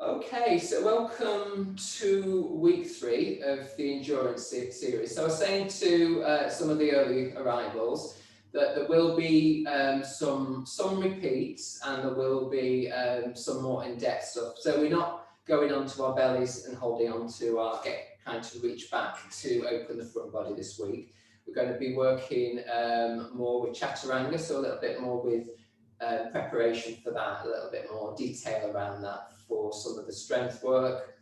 Okay, so welcome to week 3 of the endurance series. So I was saying to some of the early arrivals that there will be some repeats and there will be some more in-depth stuff. So we're not going onto our bellies and holding on to our kind to reach back to open the front body this week. We're going to be working more with chaturanga, so a little bit more with preparation for that, a little bit more detail around that for some of the strength work.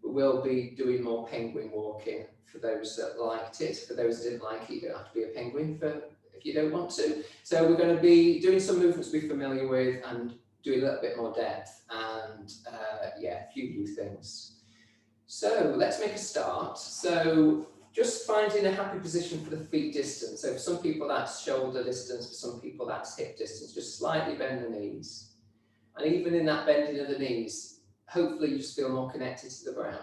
We will be doing more penguin walking for those that liked it. For those that didn't like it, you don't have to be a penguin if you don't want to. So we're going to be doing some movements we're familiar with and doing a little bit more depth and a few new things. So let's make a start. So just finding a happy position for the feet distance. So for some people that's shoulder distance, for some people that's hip distance. Just slightly bend the knees. And even in that bending of the knees, hopefully you just feel more connected to the ground.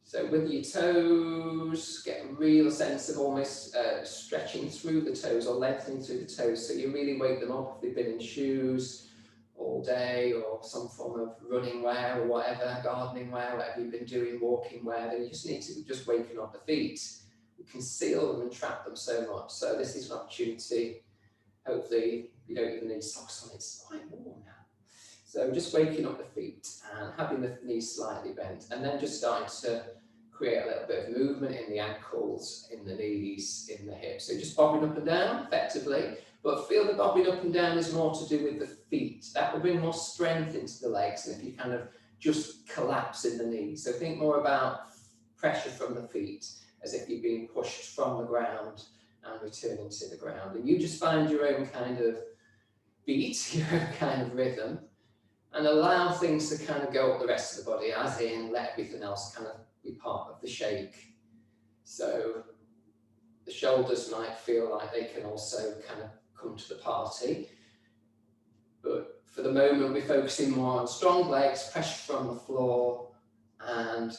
So with your toes, get a real sense of almost stretching through the toes or lengthening through the toes. So you really wake them up if they've been in shoes all day or some form of running wear or whatever, gardening wear, whatever you've been doing, walking wear, then you just need to just waken up the feet. You conceal them and trap them so much. So this is an opportunity. Hopefully you don't even need socks on, it's quite warm now. So just waking up the feet and having the knees slightly bent and then just starting to create a little bit of movement in the ankles, in the knees, in the hips. So just bobbing up and down effectively, but feel the bobbing up and down is more to do with the feet. That will bring more strength into the legs than if you kind of just collapse in the knees. So think more about pressure from the feet as if you're being pushed from the ground and returning to the ground. And you just find your own kind of beat, your own kind of rhythm, and allow things to kind of go up the rest of the body, as in let everything else kind of be part of the shake. So the shoulders might feel like they can also kind of come to the party. But for the moment, we're focusing more on strong legs, pressure from the floor, and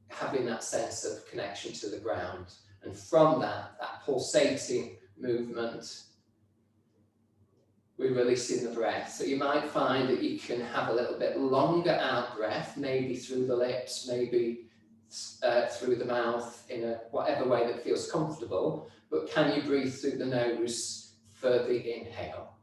having that sense of connection to the ground. And from that pulsating movement, we're releasing the breath. So you might find that you can have a little bit longer out breath, maybe through the lips, maybe through the mouth in a whatever way that feels comfortable, but can you breathe through the nose for the inhale?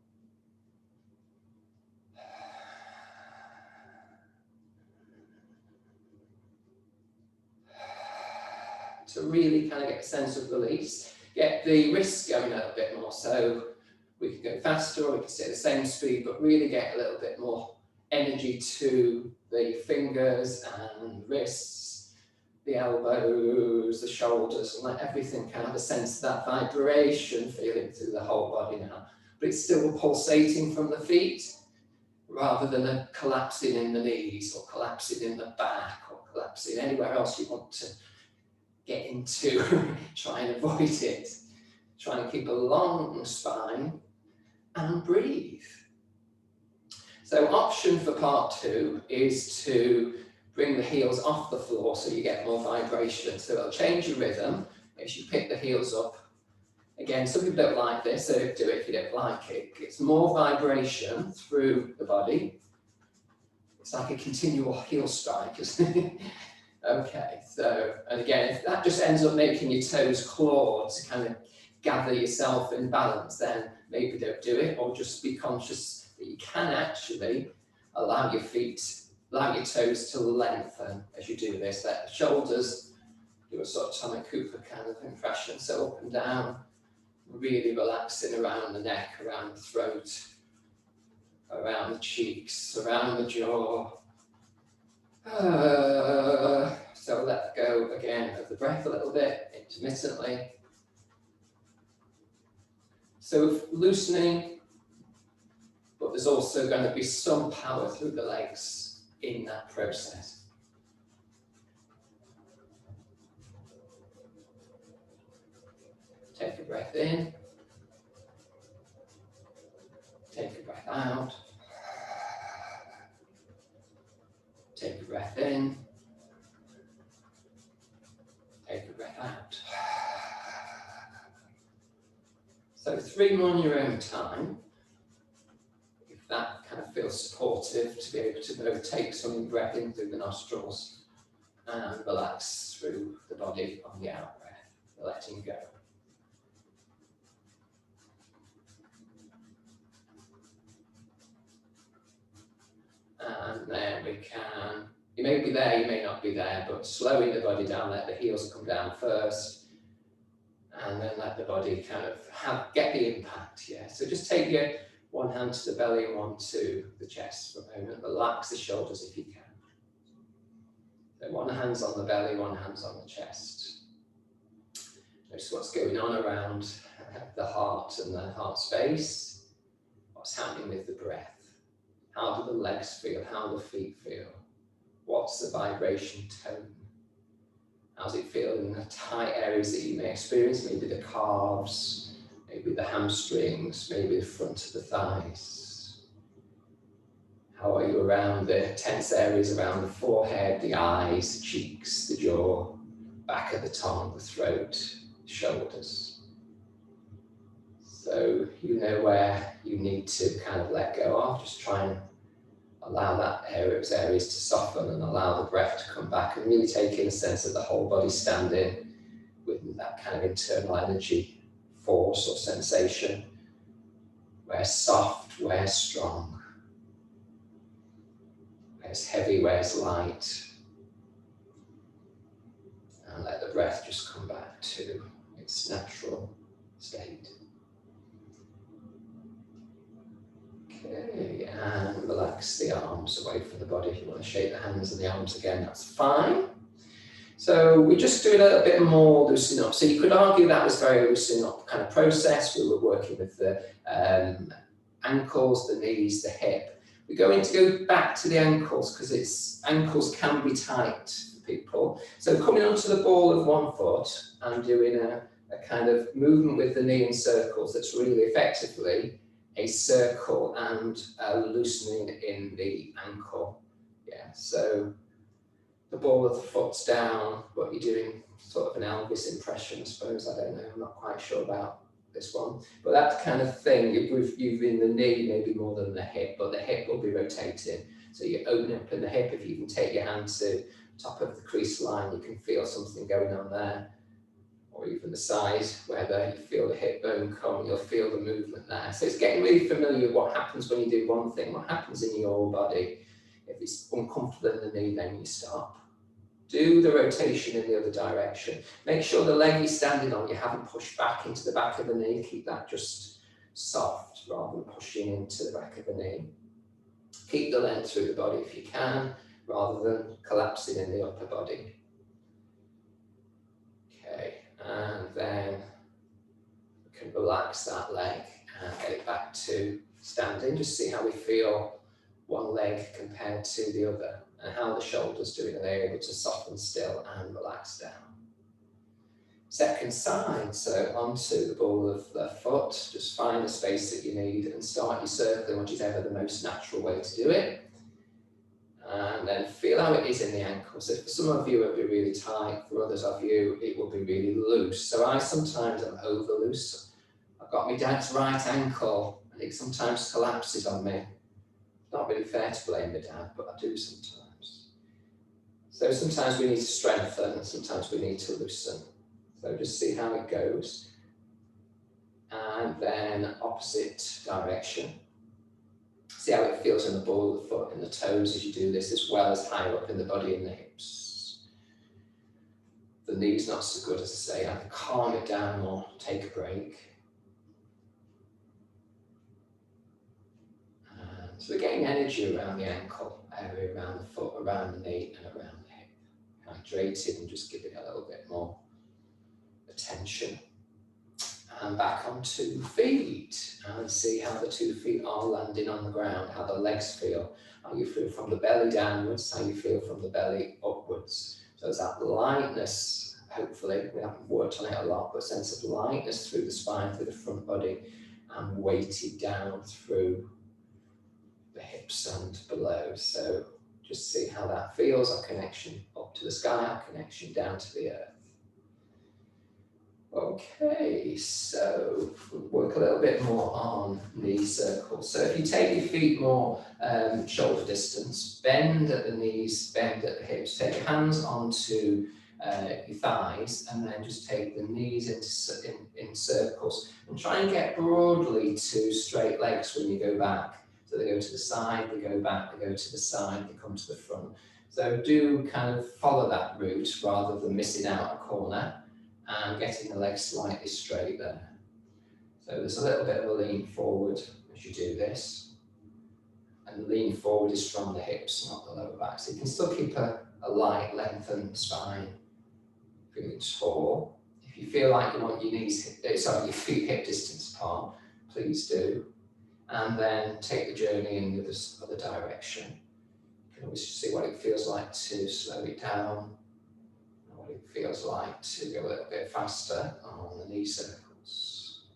To really kind of get a sense of release, get the wrists going a little bit more. So we can go faster or we can stay at the same speed, but really get a little bit more energy to the fingers and wrists, the elbows, the shoulders, and let everything kind of have a sense of that vibration feeling through the whole body now. But it's still pulsating from the feet rather than a collapsing in the knees or collapsing in the back or collapsing anywhere else you want to get into. Try and avoid it. Try and keep a long spine and breathe. So option for part 2 is to bring the heels off the floor so you get more vibration. So it'll change your rhythm as you pick the heels up. Again, some people don't like this, so don't do it if you don't like it. It's more vibration through the body. It's like a continual heel strike, isn't it? Okay, so, and again, if that just ends up making your toes claw to kind of gather yourself in balance, then maybe don't do it, or just be conscious that you can actually allow your toes to lengthen as you do this. Let the shoulders do a sort of Tommy Cooper kind of impression, so up and down, really relaxing around the neck, around the throat, around the cheeks, around the jaw. So let go again of the breath a little bit, intermittently. So loosening, but there's also going to be some power through the legs in that process. Take a breath in. Take a breath out. Take a breath in. Take a breath out. So 3 more on your own time. If that kind of feel supportive to be able to both take some breath in through the nostrils and relax through the body on the out breath, letting go. And then we can, you may be there, you may not be there, but slowing the body down, let the heels come down first, and then let the body kind of get the impact, yeah. So just take your one hand to the belly and one to the chest for a moment. Relax the shoulders if you can. So one hand's on the belly, one hand's on the chest. Notice what's going on around the heart and the heart space. What's happening with the breath. How do the legs feel? How do the feet feel? What's the vibration tone? How does it feel in the tight areas that you may experience? Maybe the calves, maybe the hamstrings, maybe the front of the thighs. How are you around the tense areas around the forehead, the eyes, the cheeks, the jaw, back of the tongue, the throat, shoulders? So you know where you need to kind of let go of. Just try and allow those areas to soften and allow the breath to come back and really take in a sense of the whole body standing with that kind of internal energy, force or sensation. Where's soft, where's strong, where's heavy, where's light. And let the breath just come back to its natural state. Okay, and relax the arms away from the body. If you want to shake the hands and the arms again, that's fine. So we just do a little bit more loosening up. So you could argue that was very loosening up kind of process. We were working with the ankles, the knees, the hip. We're going to go back to the ankles because ankles can be tight for people. So coming onto the ball of one foot and doing a kind of movement with the knee in circles that's really effectively a circle and a loosening in the ankle. Yeah, so the ball of the foot's down, what you're doing, sort of an Elvis impression, I suppose. I don't know, I'm not quite sure about this one. But that kind of thing, you've in the knee maybe more than the hip, but the hip will be rotating. So you open up in the hip. If you can take your hand to the top of the crease line, you can feel something going on there. Or even the side, where you feel the hip bone come, you'll feel the movement there. So it's getting really familiar with what happens when you do one thing, what happens in your body. If it's uncomfortable in the knee, then you stop. Do the rotation in the other direction. Make sure the leg you're standing on, you haven't pushed back into the back of the knee. Keep that just soft rather than pushing into the back of the knee. Keep the length through the body if you can, rather than collapsing in the upper body. Okay. And then we can relax that leg and get it back to standing. Just see how we feel one leg compared to the other and how the shoulders doing. Are they able to soften still and relax down? Second side, so onto the ball of the foot. Just find the space that you need and start your circling, which is ever the most natural way to do it. And then feel how it is in the ankles. So for some of you, it'll be really tight. For others of you, it will be really loose. So I sometimes am over loose. I've got my dad's right ankle, and it sometimes collapses on me. Not really fair to blame my dad, but I do sometimes. So sometimes we need to strengthen, and sometimes we need to loosen. So just see how it goes. And then opposite direction. See how it feels in the ball of the foot and the toes as you do this, as well as higher up in the body and the hips. The knee's not so good, as I say. Either calm it down or take a break. And so we're getting energy around the ankle area, around the foot, around the knee, and around the hip. Hydrated and just give it a little bit more attention. And back onto feet and see how the 2 feet are landing on the ground, how the legs feel, how you feel from the belly downwards, how you feel from the belly upwards. So there's that lightness, hopefully, we haven't worked on it a lot, but a sense of lightness through the spine, through the front body, and weighted down through the hips and below. So just see how that feels, our connection up to the sky, our connection down to the earth. Okay, so we'll work a little bit more on knee circles. So if you take your feet more shoulder distance, bend at the knees, bend at the hips, take your hands onto your thighs, and then just take the knees in circles, and try and get broadly to straight legs when you go back. So they go to the side, they go back, they go to the side, they come to the front. So do kind of follow that route rather than missing out a corner, and getting the legs slightly straight there. So there's a little bit of a lean forward as you do this. And the lean forward is from the hips, not the lower back. So you can still keep a light lengthened spine, feeling tall. If you feel like you want your your feet hip distance apart, please do. And then take the journey in the other direction. You can always see what it feels like to slow it down, what it feels like to go a little bit faster on the knee circles.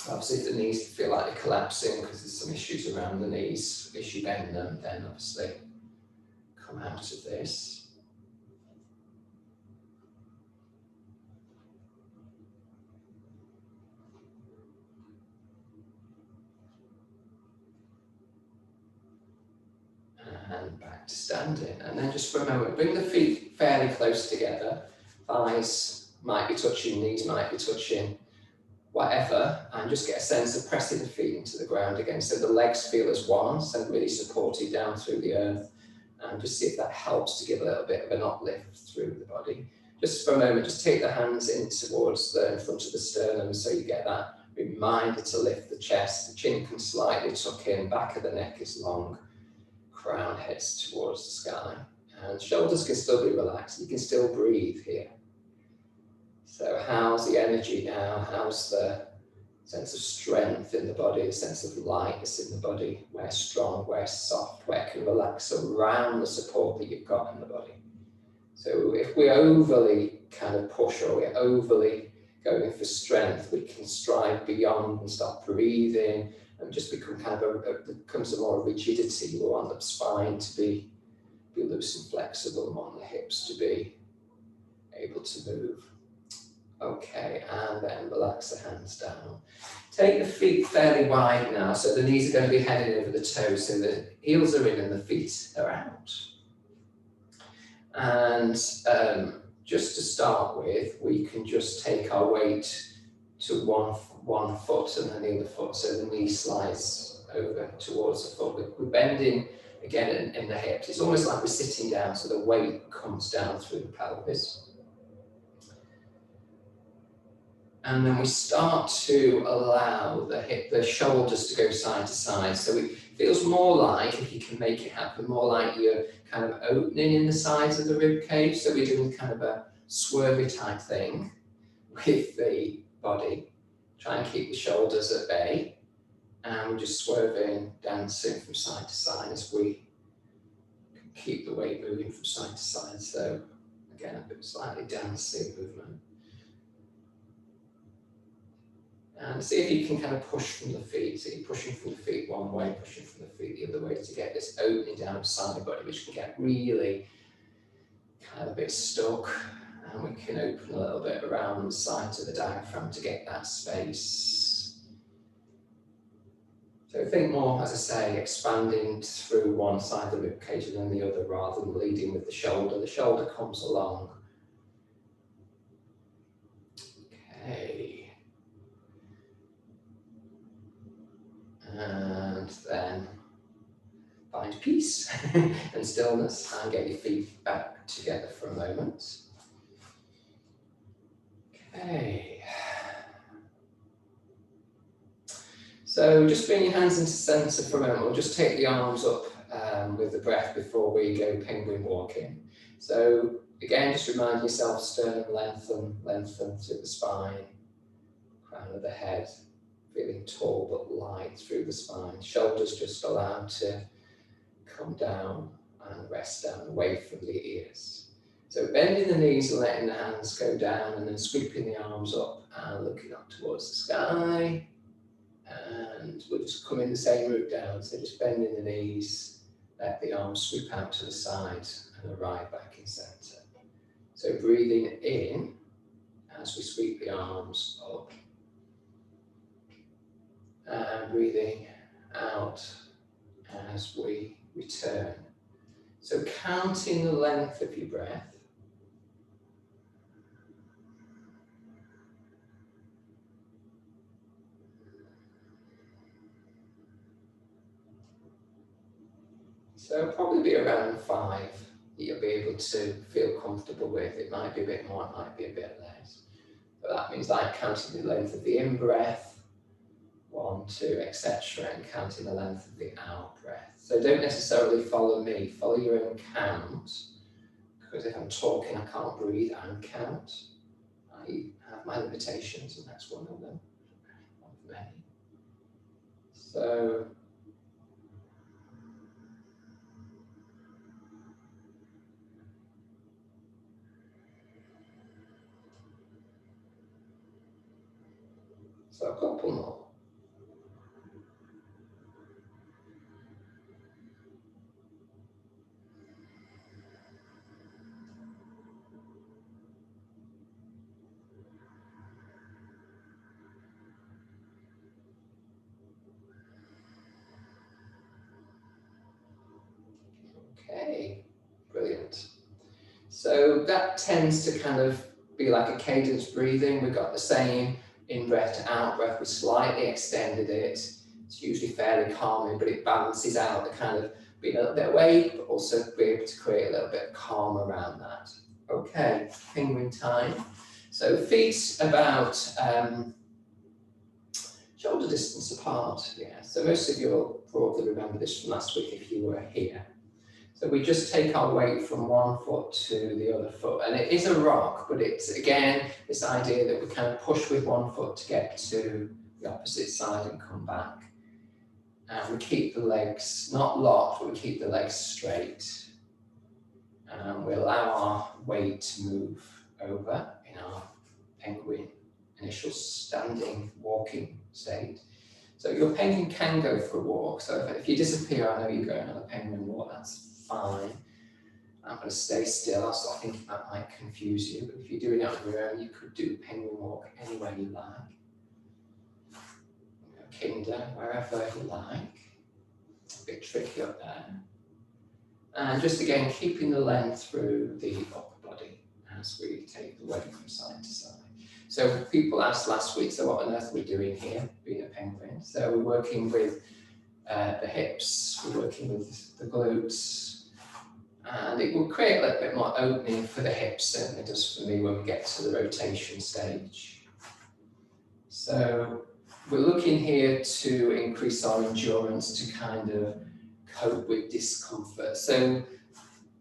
Obviously, if the knees feel like they're collapsing because there's some issues around the knees, if you bend them, then obviously come out of this. And back to standing. And then just for a moment, bring the feet fairly close together. Thighs might be touching, knees might be touching, whatever, and just get a sense of pressing the feet into the ground again, so the legs feel as one, so really supported down through the earth, and just see if that helps to give a little bit of an uplift through the body. Just for a moment, just take the hands in towards the front of the sternum, so you get that reminder to lift the chest. The chin can slightly tuck in, back of the neck is long, crown heads towards the sky, and shoulders can still be relaxed. You can still breathe here. So how's the energy now? How's the sense of strength in the body, the sense of lightness in the body? Where's strong, where's soft, where can relax around the support that you've got in the body? So if we overly kind of push, or we're overly going for strength, we can strive beyond and start breathing and just become kind of becomes a more rigidity. We want the spine to be loose and flexible, and want the hips to be able to move. Okay, and then relax the hands down. Take the feet fairly wide now, so the knees are going to be heading over the toes, so the heels are in and the feet are out. And just to start with, we can just take our weight to one foot and then the other foot, so the knee slides over towards the foot. We're bending again in the hips. It's almost like we're sitting down, so the weight comes down through the pelvis. And then we start to allow the shoulders to go side to side. So it feels more like, if you can make it happen, more like you're kind of opening in the sides of the rib cage. So we're doing kind of a swervy type thing with the body. Try and keep the shoulders at bay. And we're just swerving, dancing from side to side as we keep the weight moving from side to side. So again, a bit slightly dancing movement. And see if you can kind of push from the feet. So you're pushing from the feet one way, pushing from the feet the other way, to get this opening down the side of the body, which can get really kind of a bit stuck. And we can open a little bit around the sides of the diaphragm to get that space. So think more, as I say, expanding through one side of the rib cage and then the other, rather than leading with the shoulder. The shoulder comes along. Okay. And then find peace and stillness, and get your feet back together for a moment. Okay. So just bring your hands into center for a moment. We'll just take the arms up with the breath before we go penguin walking. So again, just remind yourself, sternum lengthen through the spine, crown of the head, feeling tall but light through the spine. Shoulders just allowed to come down and rest down away from the ears. So bending the knees and letting the hands go down, and then sweeping the arms up and looking up towards the sky. And we'll just come in the same route down. So just bending the knees, let the arms sweep out to the side and arrive back in center. So breathing in as we sweep the arms up. And breathing out as we return. So counting the length of your breath. So probably be around 5 that you'll be able to feel comfortable with. It might be a bit more, it might be a bit less. But that means like counting the length of the in-breath, 1, 2, etc., and counting the length of the out-breath. So don't necessarily follow me, follow your own count, because if I'm talking I can't breathe and count. I have my limitations, and that's one of them, one of many. So a couple more. Okay, brilliant. So that tends to kind of be like a cadence breathing. We've got the same in-breath to out-breath. We slightly extended it. It's usually fairly calming, but it balances out the kind of being a little bit awake, but also be able to create a little bit of calm around that. Okay, penguin time. So feet about shoulder distance apart. Yeah, so most of you will probably remember this from last week if you were here. So we just take our weight from one foot to the other foot. And it is a rock, but it's, again, this idea that we kind of push with one foot to get to the opposite side and come back. And we keep the legs, not locked, but we keep the legs straight. And we allow our weight to move over in our penguin initial standing walking state. So your penguin can go for a walk. So if you disappear, I know you're going on a penguin walk, that's fine. I'm going to stay still. I'll start thinking that might confuse you, but if you're doing it on your own, you could do a penguin walk anywhere you like. Kinder, wherever you like. A bit tricky up there. And just again, keeping the length through the upper body as we take the weight from side to side. So people asked last week, so what on earth are we doing here, being a penguin? So we're working with the hips, we're working with the glutes, and it will create a little bit more opening for the hips, certainly does for me when we get to the rotation stage. So we're looking here to increase our endurance to kind of cope with discomfort. So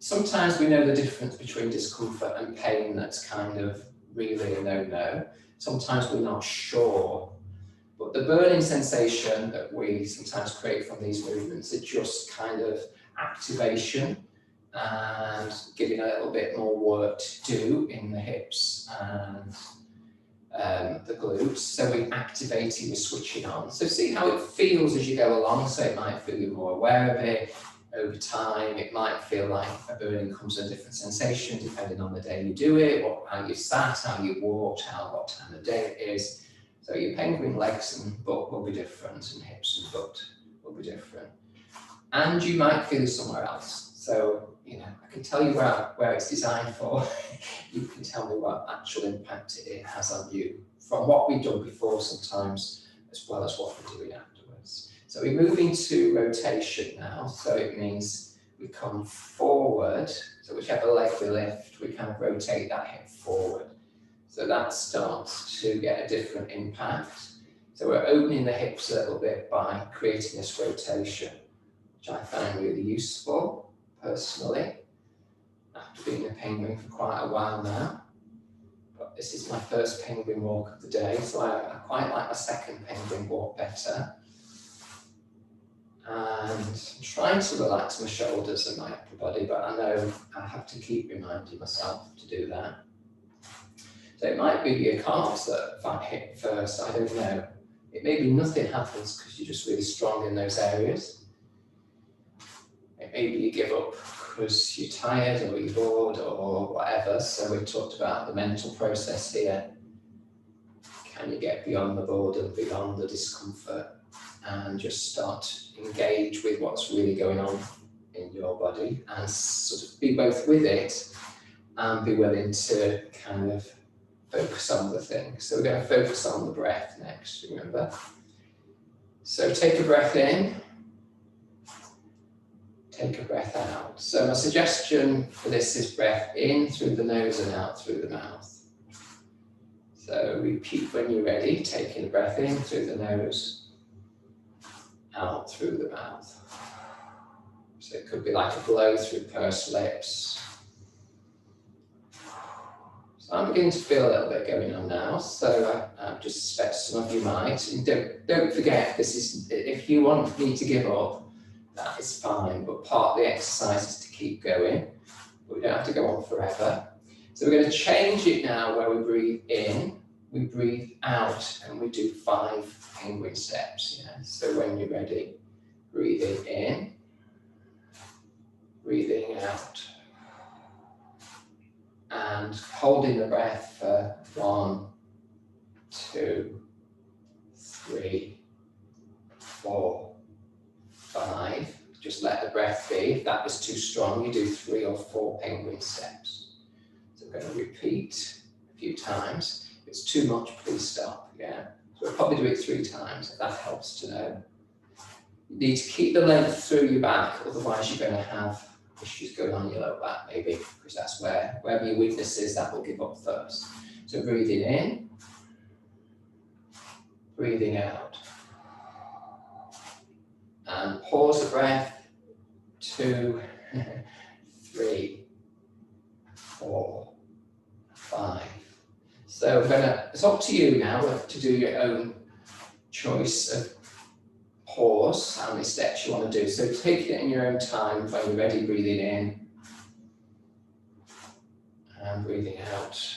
sometimes we know the difference between discomfort and pain that's kind of really a no-no. Sometimes we're not sure. But the burning sensation that we sometimes create from these movements are just kind of activation and giving a little bit more work to do in the hips and the glutes. So we're activating, we're switching on. So see how it feels as you go along. So it might feel you're more aware of it. Over time, it might feel like a burning comes with a different sensation depending on the day you do it, how you sat, how you walked, what time of day it is. So your penguin legs and butt will be different, and hips and butt will be different. And you might feel somewhere else. So, I can tell you where it's designed for. You can tell me what actual impact it has on you from what we've done before sometimes, as well as what we're doing afterwards. So we're moving to rotation now. So it means we come forward. So whichever leg we lift, we kind of rotate that hip forward. So that starts to get a different impact. So we're opening the hips a little bit by creating this rotation, which I find really useful personally, after being a penguin for quite a while now. But this is my first penguin walk of the day, so I quite like my second penguin walk better. And I'm trying to relax my shoulders and my upper body, but I know I have to keep reminding myself to do that. So it might be your calves that hit first, I don't know. It may be nothing happens because you're just really strong in those areas. It may be you give up because you're tired or you're bored or whatever. So we've talked about the mental process here. can you get beyond the boredom, beyond the discomfort, and just start to engage with what's really going on in your body, and sort of be both with it and be willing to kind of focus on the things. So we're going to focus on the breath next, remember? So take a breath in, take a breath out. So my suggestion for this is breath in through the nose and out through the mouth. So repeat when you're ready, taking a breath in through the nose, out through the mouth. So it could be like a blow through pursed lips. So I'm beginning to feel a little bit going on now, so I just suspect some of you might. And don't forget, this is, if you want me to give up, that is fine, but part of the exercise is to keep going, but we don't have to go on forever. So we're going to change it now where we breathe in, we breathe out, and we do 5 penguin steps. Yeah? So when you're ready, breathing in, breathing out, and holding the breath for 1, 2, 3, 4, 5. Just let the breath be. If that was too strong, you do 3 or 4 penguin steps. So we're going to repeat a few times. If it's too much, please stop. Yeah. So we'll probably do it 3 times, if that helps to know. You need to keep the length through your back, otherwise you're going to have issues going on in your lower back, maybe, because that's wherever your weakness is, that will give up first. So breathing in, breathing out. And pause the breath, 2, 3, 4, 5. So it's up to you now to do your own choice of pause, how many steps you want to do. So take it in your own time when you're ready, breathing in and breathing out.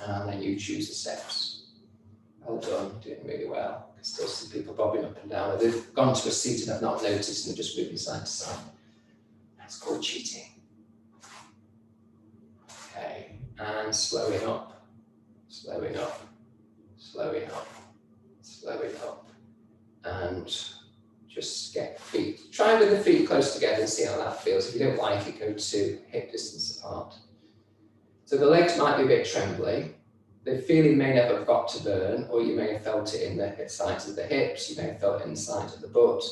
And then you choose the steps. Well done, doing really well. There's still some people bobbing up and down. They've gone to a seat and have not noticed and they're just moving side to side. That's called cheating. Okay, and slowing up, slowing up, slowing up, slowing up. And just get feet. Try with the feet close together and see how that feels. If you don't like it, go to hip distance apart. So the legs might be a bit trembly. The feeling may never have got to burn, or you may have felt it in the sides of the hips, you may have felt it in the sides of the butt.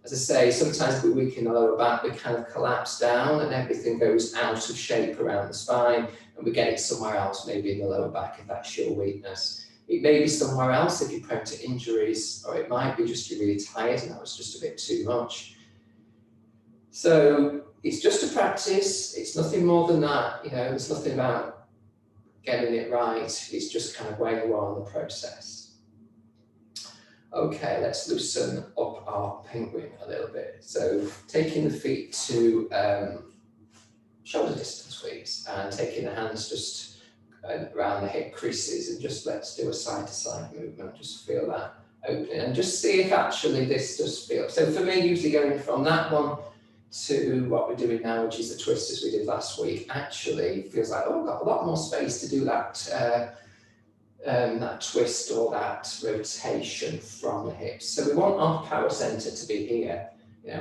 As I say, sometimes we weaken the lower back, we kind of collapse down and everything goes out of shape around the spine, and we get it somewhere else, maybe in the lower back if that's your weakness. It may be somewhere else if you're prone to injuries, or it might be just you're really tired and that was just a bit too much. So it's just a practice, it's nothing more than that, there's nothing about getting it right, it's just kind of where you are in the process. Okay, let's loosen up our penguin a little bit. So taking the feet to shoulder distance, please, and taking the hands just around the hip creases, and just let's do a side-to-side movement. Just feel that opening and just see if actually this does feel. So for me, usually going from that one to what we're doing now, which is the twist as we did last week, actually feels like, oh, I've got a lot more space to do that twist or that rotation from the hips. So we want our power center to be here,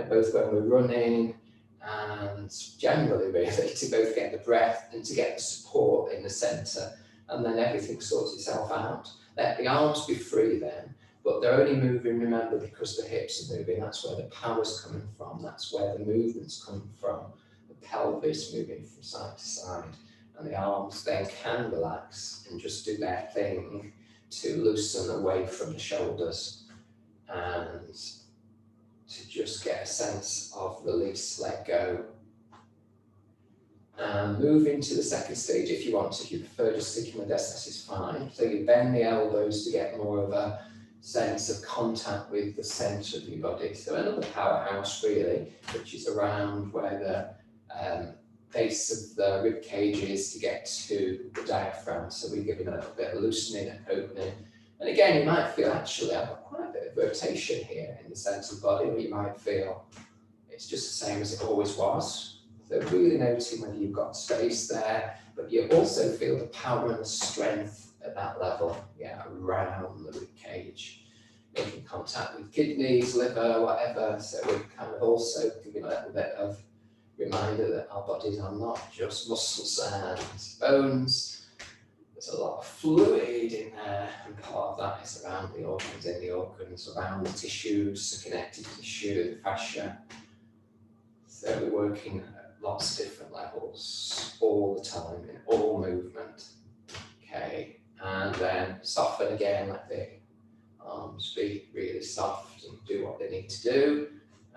both when we're running and generally really to both get the breath and to get the support in the center, and then everything sorts itself out. Let the arms be free then, but they're only moving, remember, because the hips are moving. That's where the power's coming from, that's where the movement's coming from. The pelvis moving from side to side, and the arms then can relax and just do their thing to loosen away from the shoulders and to just get a sense of release, let go. And move into the second stage if you want to. If you prefer just sticking with this, this is fine. So you bend the elbows to get more of a sense of contact with the center of your body. So another powerhouse really, which is around where the base of the rib cage is to get to the diaphragm. So we're giving a little bit of loosening and opening. And again, you might feel actually I've got quite a bit of rotation here in the center of the body, or you might feel it's just the same as it always was. So really noticing whether you've got space there, but you also feel the power and the strength at that level, yeah, around the rib cage, making contact with kidneys, liver, whatever. So we're kind of also giving a little bit of reminder that our bodies are not just muscles and bones. There's a lot of fluid in there, and part of that is around the organs, in the organs, around the tissues, the connective tissue, the fascia. So we're working at lots of different levels all the time in all movement. Okay, and then soften again, let the arms be really soft and do what they need to do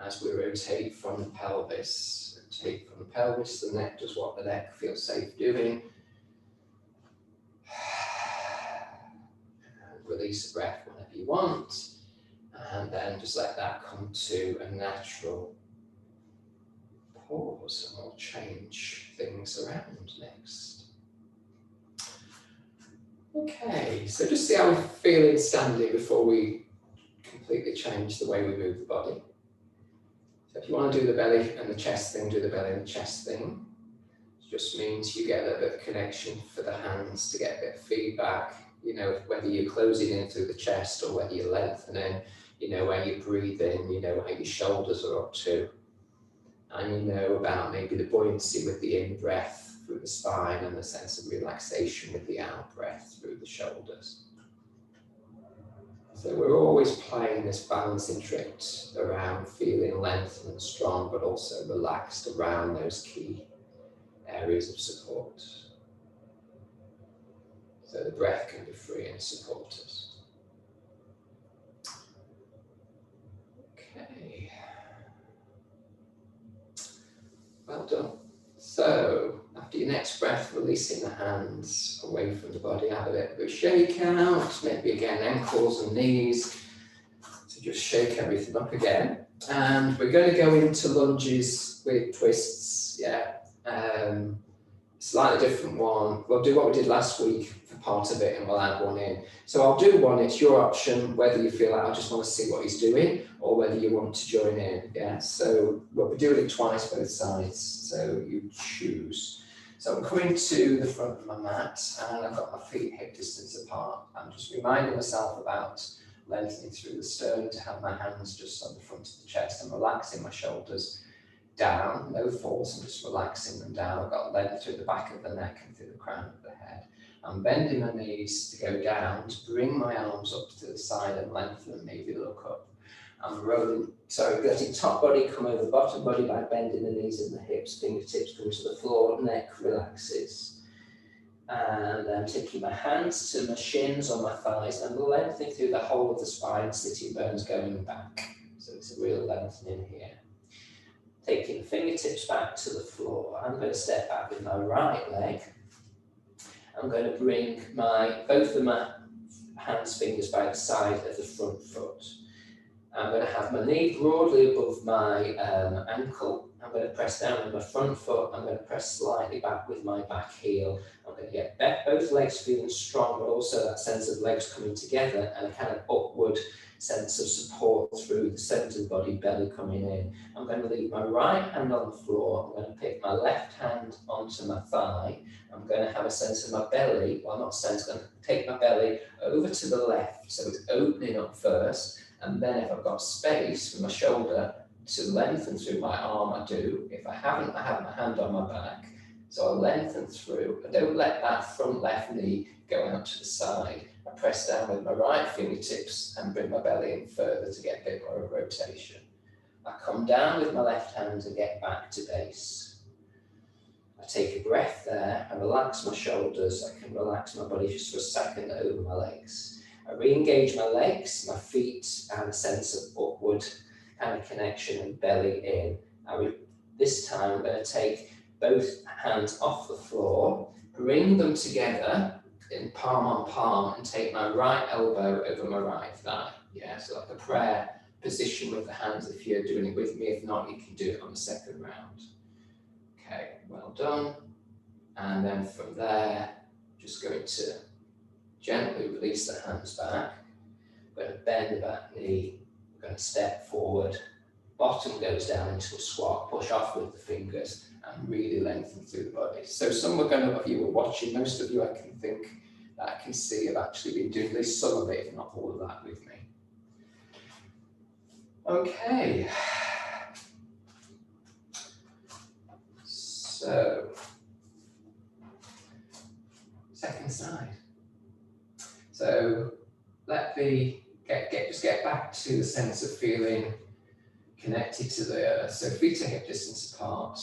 as we rotate from the pelvis. Rotate from the pelvis, the neck does what the neck feels safe doing. And release the breath whenever you want, and then just let that come to a natural pause, and we'll change things around next. Okay, so just see how we're feeling standing before we completely change the way we move the body. So if you want to do the belly and the chest thing, do the belly and the chest thing. It just means you get a little bit of connection for the hands to get a bit of feedback, you know, whether you're closing in through the chest or whether you're lengthening, you know, where you breathe in, you know, how your shoulders are up to. And you know about maybe the buoyancy with the in-breath through the spine and the sense of relaxation with the out-breath through the shoulders. So we're always playing this balancing trick around feeling lengthened and strong, but also relaxed around those key areas of support. So the breath can be free and support us. Okay. Well done. So, after your next breath, releasing the hands away from the body, have a bit of a shake out, maybe again ankles and knees. So just shake everything up again. And we're going to go into lunges with twists, yeah. Slightly different one. We'll do what we did last week for part of it and we'll add one in. So I'll do one, it's your option, whether you feel like I just want to see what he's doing or whether you want to join in, yeah? So we'll be doing it twice both sides, so you choose. So I'm coming to the front of my mat and I've got my feet hip distance apart. I'm just reminding myself about lengthening through the sternum to have my hands just on the front of the chest and relaxing my shoulders down, no force, I'm just relaxing them down. I've got length through the back of the neck and through the crown of the head. I'm bending my knees to go down, to bring my arms up to the side and lengthen and maybe look up. I'm rolling, sorry, letting top body come over bottom body by bending the knees and the hips, fingertips come to the floor, neck relaxes. And I'm taking my hands to my shins or my thighs and lengthening through the whole of the spine, sitting bones going back. So it's a real lengthening here. Taking the fingertips back to the floor, I'm going to step back with my right leg. I'm going to bring both of my hands, fingers by the side of the front foot. I'm going to have my knee broadly above my ankle. I'm going to press down with my front foot. I'm going to press slightly back with my back heel. I'm going to get both legs feeling strong, but also that sense of legs coming together and a kind of upward sense of support through the centre of the body, belly coming in. I'm going to leave my right hand on the floor. I'm going to pick my left hand onto my thigh. I'm going to have a sense of my belly, well not sense, I'm going to take my belly over to the left, so it's opening up first, and then if I've got space for my shoulder to lengthen through my arm, I do. If I haven't, I have my hand on my back, so I'll lengthen through. I don't let that front left knee go out to the side. I press down with my right fingertips and bring my belly in further to get a bit more of rotation. I come down with my left hand and get back to base. I take a breath there, I relax my shoulders, I can relax my body just for a second over my legs. I re-engage my legs, my feet, and a sense of upward kind of connection and belly in. This time I'm going to take both hands off the floor, bring them together in palm on palm and take my right elbow over my right thigh. Yeah, so like a prayer position with the hands if you're doing it with me. If not, you can do it on the second round. Okay, well done. And then from there, just going to gently release the hands back. I'm going to bend the back knee. I'm going to step forward. Bottom goes down into a squat, push off with the fingers and really lengthen through the body. So some of you were watching, most of you I can think I can see I've actually been doing at least some of it, if not all of that with me. Okay. So, second side. So let me just get back to the sense of feeling connected to the earth. So feet are hip distance apart,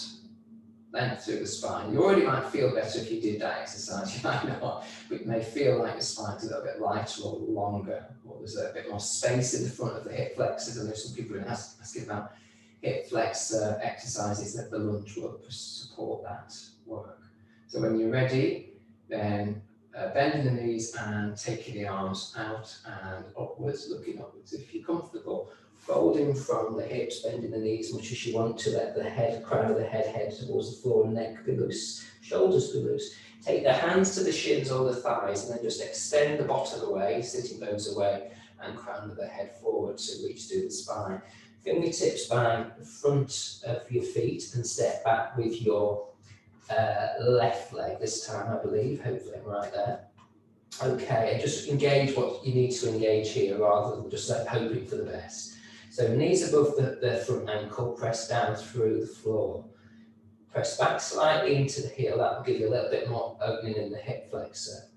length through the spine. You already might feel better if you did that exercise, you might not, but it may feel like the spine's a little bit lighter or longer, or there's a bit more space in the front of the hip flexors. I know some people are asking about hip flexor exercises that the lunge will support that work. So when you're ready, then bending the knees and taking the arms out and upwards, looking upwards if you're comfortable. Folding from the hips, bending the knees as much as you want to let the head, crown of the head head towards the floor, neck be loose, shoulders be loose. Take the hands to the shins or the thighs and then just extend the bottom away, sitting bones away, and crown of the head forward to reach through the spine. Fingertips by the front of your feet and step back with your left leg this time, I believe. Hopefully I'm right there. Okay, and just engage what you need to engage here rather than just hoping for the best. So knees above the front ankle, press down through the floor. Press back slightly into the heel, that will give you a little bit more opening in the hip flexor.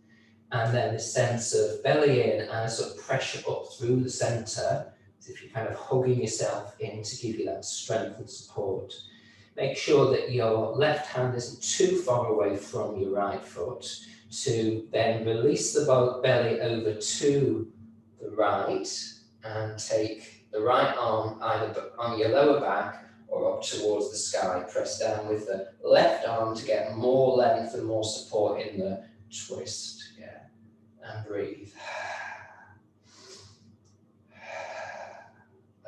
And then the sense of belly in and a sort of pressure up through the centre, as if you're kind of hugging yourself in to give you that strength and support. Make sure that your left hand isn't too far away from your right foot, to then release the belly over to the right and take the right arm either on your lower back or up towards the sky. Press down with the left arm to get more length and more support in the twist. Yeah, and breathe.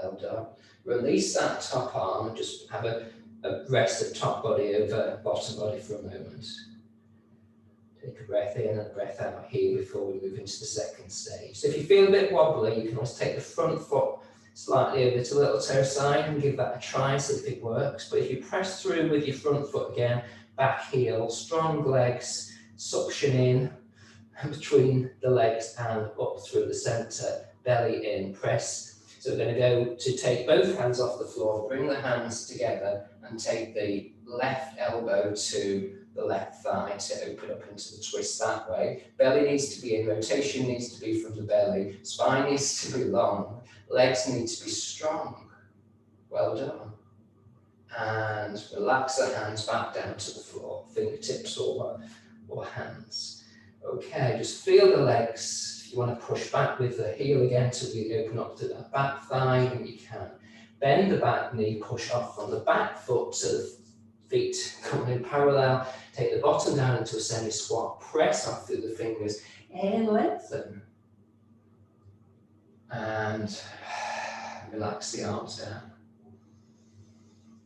Well done. Release that top arm and just have a rest of top body over bottom body for a moment. Take a breath in and a breath out here before we move into the second stage. So if you feel a bit wobbly, you can always take the front foot slightly over to the little toe side and give that a try, see if it works. But if you press through with your front foot again, back heel, strong legs, suction in between the legs and up through the centre, belly in, press. So we're going to go to take both hands off the floor, bring the hands together and take the left elbow to the left thigh to open up into the twist that way. Belly needs to be in, rotation needs to be from the belly, spine needs to be long, legs need to be strong. Well done. And relax the hands back down to the floor, fingertips or hands. Okay, just feel the legs. If you want to push back with the heel again to really open up to that back thigh, then you can. Bend the back knee, push off from the back foot to the feet coming in parallel. Take the bottom down into a semi-squat, press off through the fingers and lengthen. And relax the arms down.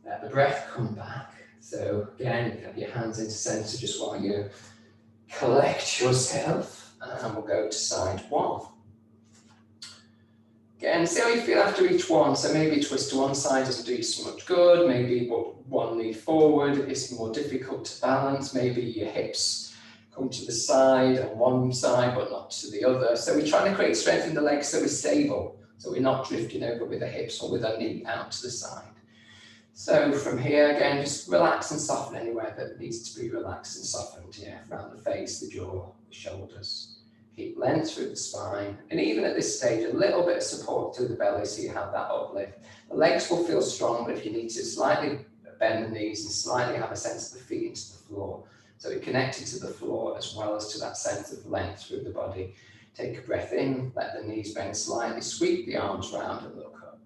Let the breath come back. So again, you can have your hands into centre just while you collect yourself. And we'll go to side one. Again, see how you feel after each one. So maybe twist to one side doesn't do you so much good. Maybe one knee forward is more difficult to balance. Maybe your hips come to the side on one side, but not to the other. So we're trying to create strength in the legs so we're stable. So we're not drifting over with the hips or with our knee out to the side. So from here, again, just relax and soften anywhere that needs to be relaxed and softened. Yeah, around the face, the jaw, the shoulders. Keep length through the spine. And even at this stage, a little bit of support through the belly so you have that uplift. The legs will feel strong, but if you need to slightly bend the knees and slightly have a sense of the feet into the floor. So we're connected to the floor as well as to that sense of length through the body. Take a breath in, let the knees bend slightly, sweep the arms round and look up.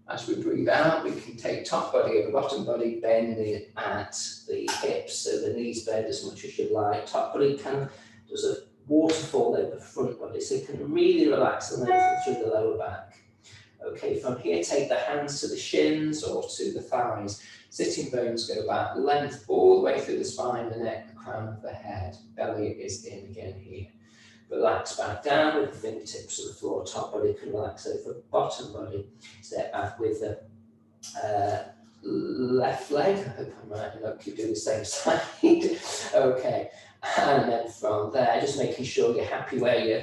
As we breathe out, we can take top body over bottom body, bending at the hips, so the knees bend as much as you like. Top body kind of does a waterfall over the front body, so you can really relax and lengthen through the lower back. Okay, from here, take the hands to the shins or to the thighs. Sitting bones go back, length all the way through the spine, the neck, the crown of the head. Belly is in again here. Relax back down with the fingertips to the floor. Top body can relax over bottom body. Step back with the left leg. I hope I'm right and not keep doing the same side. Okay, And then from there, just making sure you're happy where your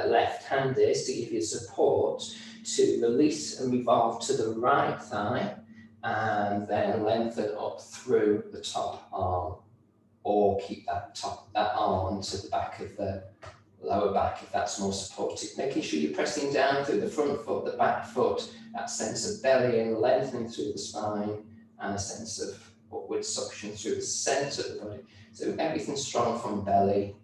left hand is to give you support, to release and revolve to the right thigh, and then lengthen up through the top arm, or keep that arm onto the back of the lower back if that's more supportive. Making sure you're pressing down through the front foot, the back foot, that sense of belly in, lengthening through the spine, and a sense of upward suction through the centre of the body. So everything strong from belly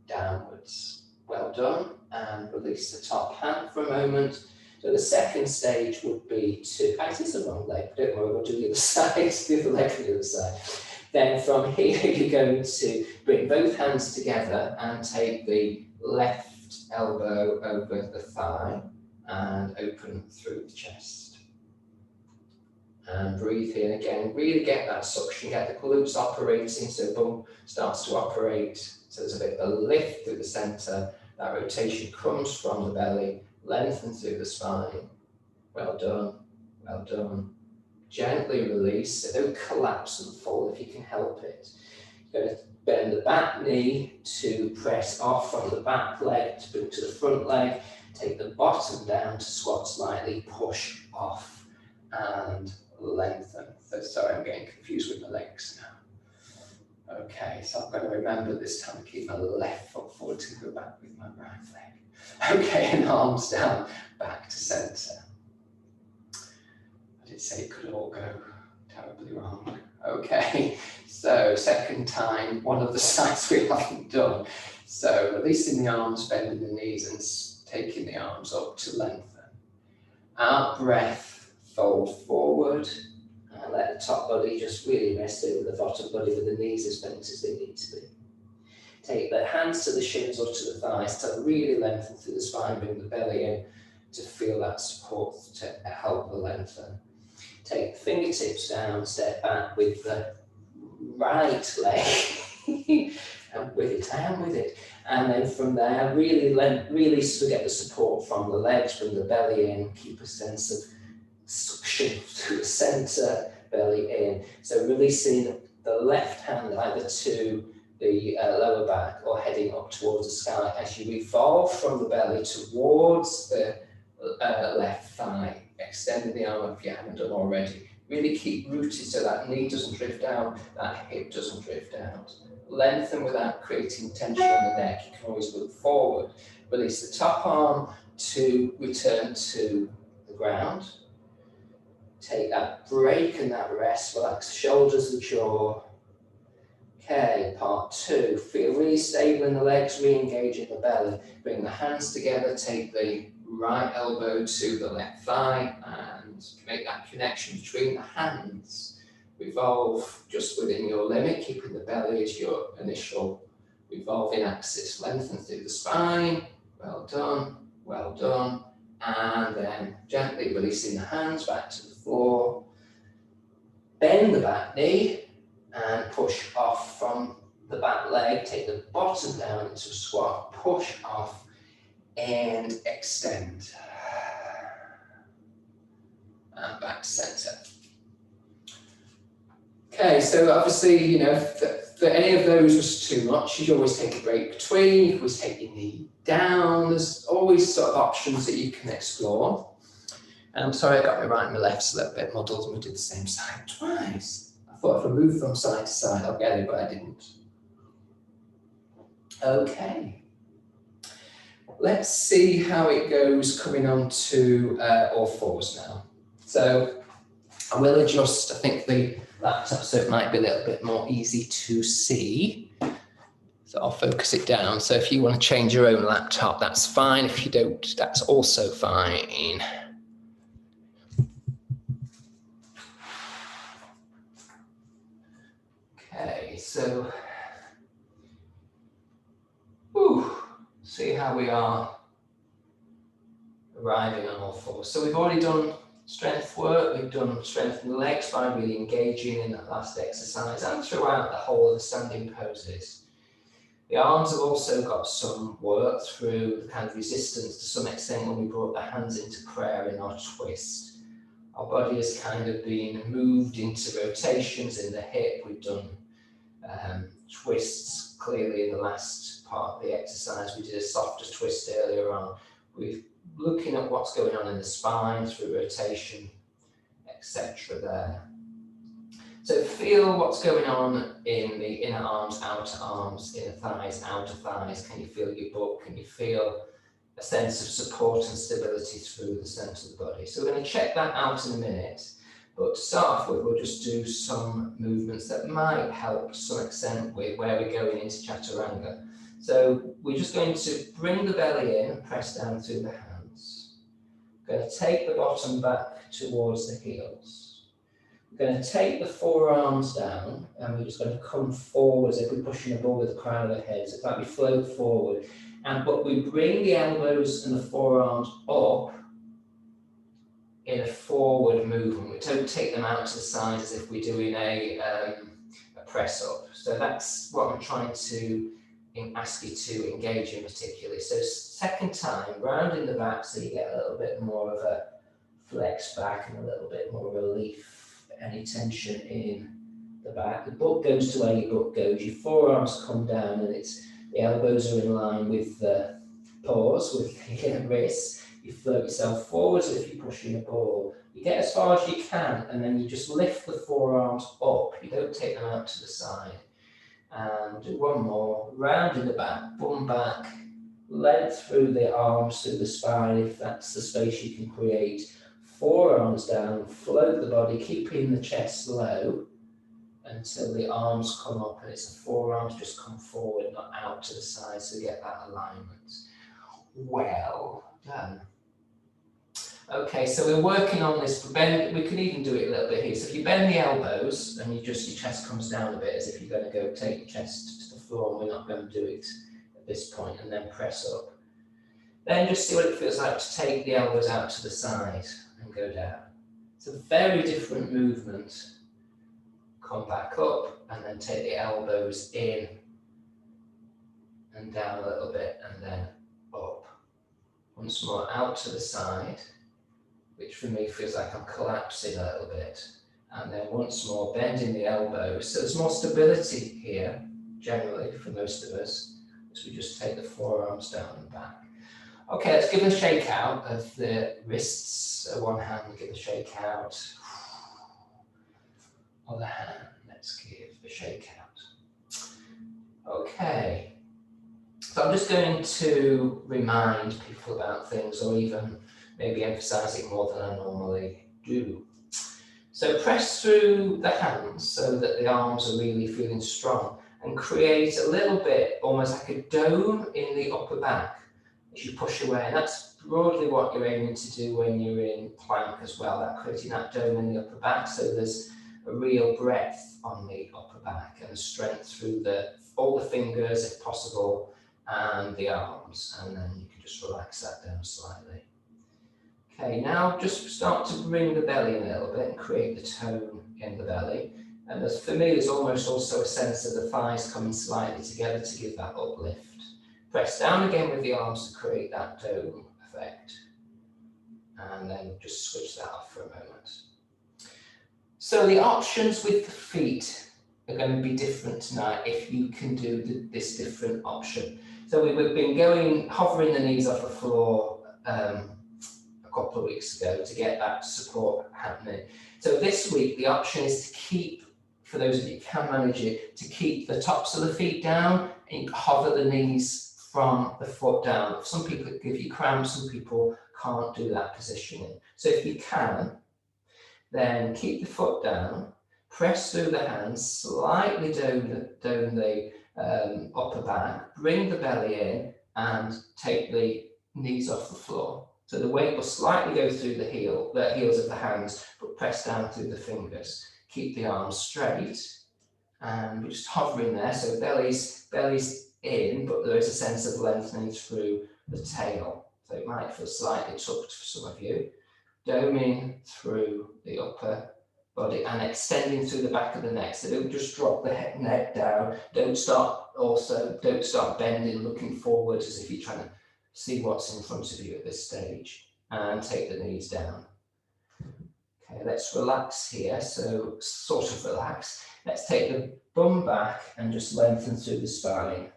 downwards. Well done. And release the top hand for a moment. So the second stage would be to, actually it's the wrong leg, but don't worry, we'll do the other side, the other leg on the other side. Then from here, you're going to bring both hands together and take the left elbow over the thigh and open through the chest. And breathe in again, really get that suction, get the glutes operating, so bum starts to operate. So there's a bit of a lift through the center, that rotation comes from the belly, lengthen through the spine. Well done, well done. Gently release, so don't collapse and fall if you can help it. You're going to bend the back knee to press off from the back leg to bring to the front leg. Take the bottom down to squat slightly, push off and lengthen. So sorry, I'm getting confused with my legs now. Okay, so I've got to remember this time to keep my left foot forward to go back with my right leg. Okay, and arms down, back to center. I did say it could all go terribly wrong. Okay, so second time, one of the sides we haven't done. So releasing the arms, bending the knees and taking the arms up to lengthen. Out breath, fold forward and let the top body just really rest over the bottom body with the knees as bent as they need to be. Take the hands to the shins or to the thighs to really lengthen through the spine, bring the belly in to feel that support to help the lengthen. Take the fingertips down, step back with the right leg and with it, and with it. And then from there, really get the support from the legs, bring the belly in, keep a sense of suction through the center, belly in. So releasing the left hand either to the lower back or heading up towards the sky as you revolve from the belly towards the left thigh, extending the arm if you haven't done already. Really keep rooted so that knee doesn't drift out, that hip doesn't drift out. Lengthen without creating tension in the neck. You can always look forward. Release the top arm to return to the ground. Take that break and that rest. Relax the shoulders, the jaw. Okay, part two. Feel really stable in the legs, re-engage in the belly. Bring the hands together, take the right elbow to the left thigh and make that connection between the hands. Revolve just within your limit, keeping the belly as your initial revolving axis. Lengthen through the spine. Well done, well done. And then gently releasing the hands back to the floor. Bend the back knee and push off from the back leg. Take the bottom down into a squat, push off and extend. And back to center. Okay, so obviously, you know, if any of those was too much, you always take a break between, you can always take your knee down. There's always sort of options that you can explore. And I'm sorry I got my right and my left's a little bit muddled and we did the same side twice. I thought if I move from side to side, I'll get it, but I didn't. Okay. Let's see how it goes coming on to all fours now. So I will adjust, I think, the laptop so it might be a little bit more easy to see. So I'll focus it down. So if you want to change your own laptop, that's fine. If you don't, that's also fine. Okay, so see how we are arriving on all fours. So we've already done strength work, we've done strength in the legs by really engaging in that last exercise and throughout the whole of the standing poses. The arms have also got some work through the kind of resistance to some extent when we brought the hands into prayer in our twist. Our body has kind of been moved into rotations in the hip. We've done twists clearly in the last part of the exercise. We did a softer twist earlier on. We're looking at what's going on in the spine through rotation, etc. there. So feel what's going on in the inner arms, outer arms, inner thighs, outer thighs. Can you feel your butt? Can you feel a sense of support and stability through the centre of the body? So we're going to check that out in a minute. But to start off with, we'll just do some movements that might help to some extent with where we're going into chaturanga. So we're just going to bring the belly in and press down through the hands. We're going to take the bottom back towards the heels. We're going to take the forearms down and we're just going to come forward as if we're pushing a ball with the crown of the head. So it's like we float forward. But we bring the elbows and the forearms up in a forward movement. We don't take them out to the side as if we're doing a press up. So that's what I'm trying to ask you to engage in particularly. So second time, round in the back so you get a little bit more of a flex back and a little bit more relief. Any tension in the back. The butt goes to where your butt goes. Your forearms come down and the elbows are in line with the paws, with the wrists. You float yourself forward as if you're pushing a ball. You get as far as you can and then you just lift the forearms up. You don't take them out to the side. And do one more. Round in the back, bum back, length through the arms, through the spine if that's the space you can create. Forearms down, float the body, keeping the chest low until the arms come up and it's the forearms just come forward, not out to the side, so get that alignment. Well done. Okay, so we're working on this. Bend, we can even do it a little bit here. So if you bend the elbows and your chest comes down a bit as if you're going to go take your chest to the floor, and we're not going to do it at this point, and then press up. Then just see what it feels like to take the elbows out to the side and go down. It's a very different movement. Come back up and then take the elbows in and down a little bit and then up. Once more out to the side, which for me feels like I'm collapsing a little bit. And then once more bending the elbows. So there's more stability here, generally for most of us, as we just take the forearms down and back. Okay, let's give a shake out of the wrists. One hand, give a shake out. Other hand, let's give a shake out. Okay, so I'm just going to remind people about things or even maybe emphasize it more than I normally do. So press through the hands so that the arms are really feeling strong and create a little bit, almost like a dome in the upper back. As you push away, and that's broadly what you're aiming to do when you're in plank as well, that creating that dome in the upper back, so there's a real breadth on the upper back and strength through all the fingers if possible and the arms, and then you can just relax that down slightly. Okay, now just start to bring the belly in a little bit and create the tone in the belly, and for me there's almost also a sense of the thighs coming slightly together to give that uplift. Press down again with the arms to create that dome effect. And then just switch that off for a moment. So the options with the feet are going to be different tonight if you can do this different option. So we've been hovering the knees off the floor a couple of weeks ago to get that support happening. So this week, the option is to keep, for those of you who can manage it, to keep the tops of the feet down and hover the knees from the foot down. Some people give you cramps, some people can't do that positioning. So if you can, then keep the foot down, press through the hands, slightly down the upper back, bring the belly in and take the knees off the floor. So the weight will slightly go through the heels of the hands, but press down through the fingers. Keep the arms straight and we're just hovering there. So belly's in, but there is a sense of lengthening through the tail. So it might feel slightly tucked for some of you. Doming through the upper body and extending through the back of the neck. So don't just drop the neck down. Don't start bending, looking forward as if you're trying to see what's in front of you at this stage. And take the knees down. Okay, let's relax here. So sort of relax. Let's take the bum back and just lengthen through the spine.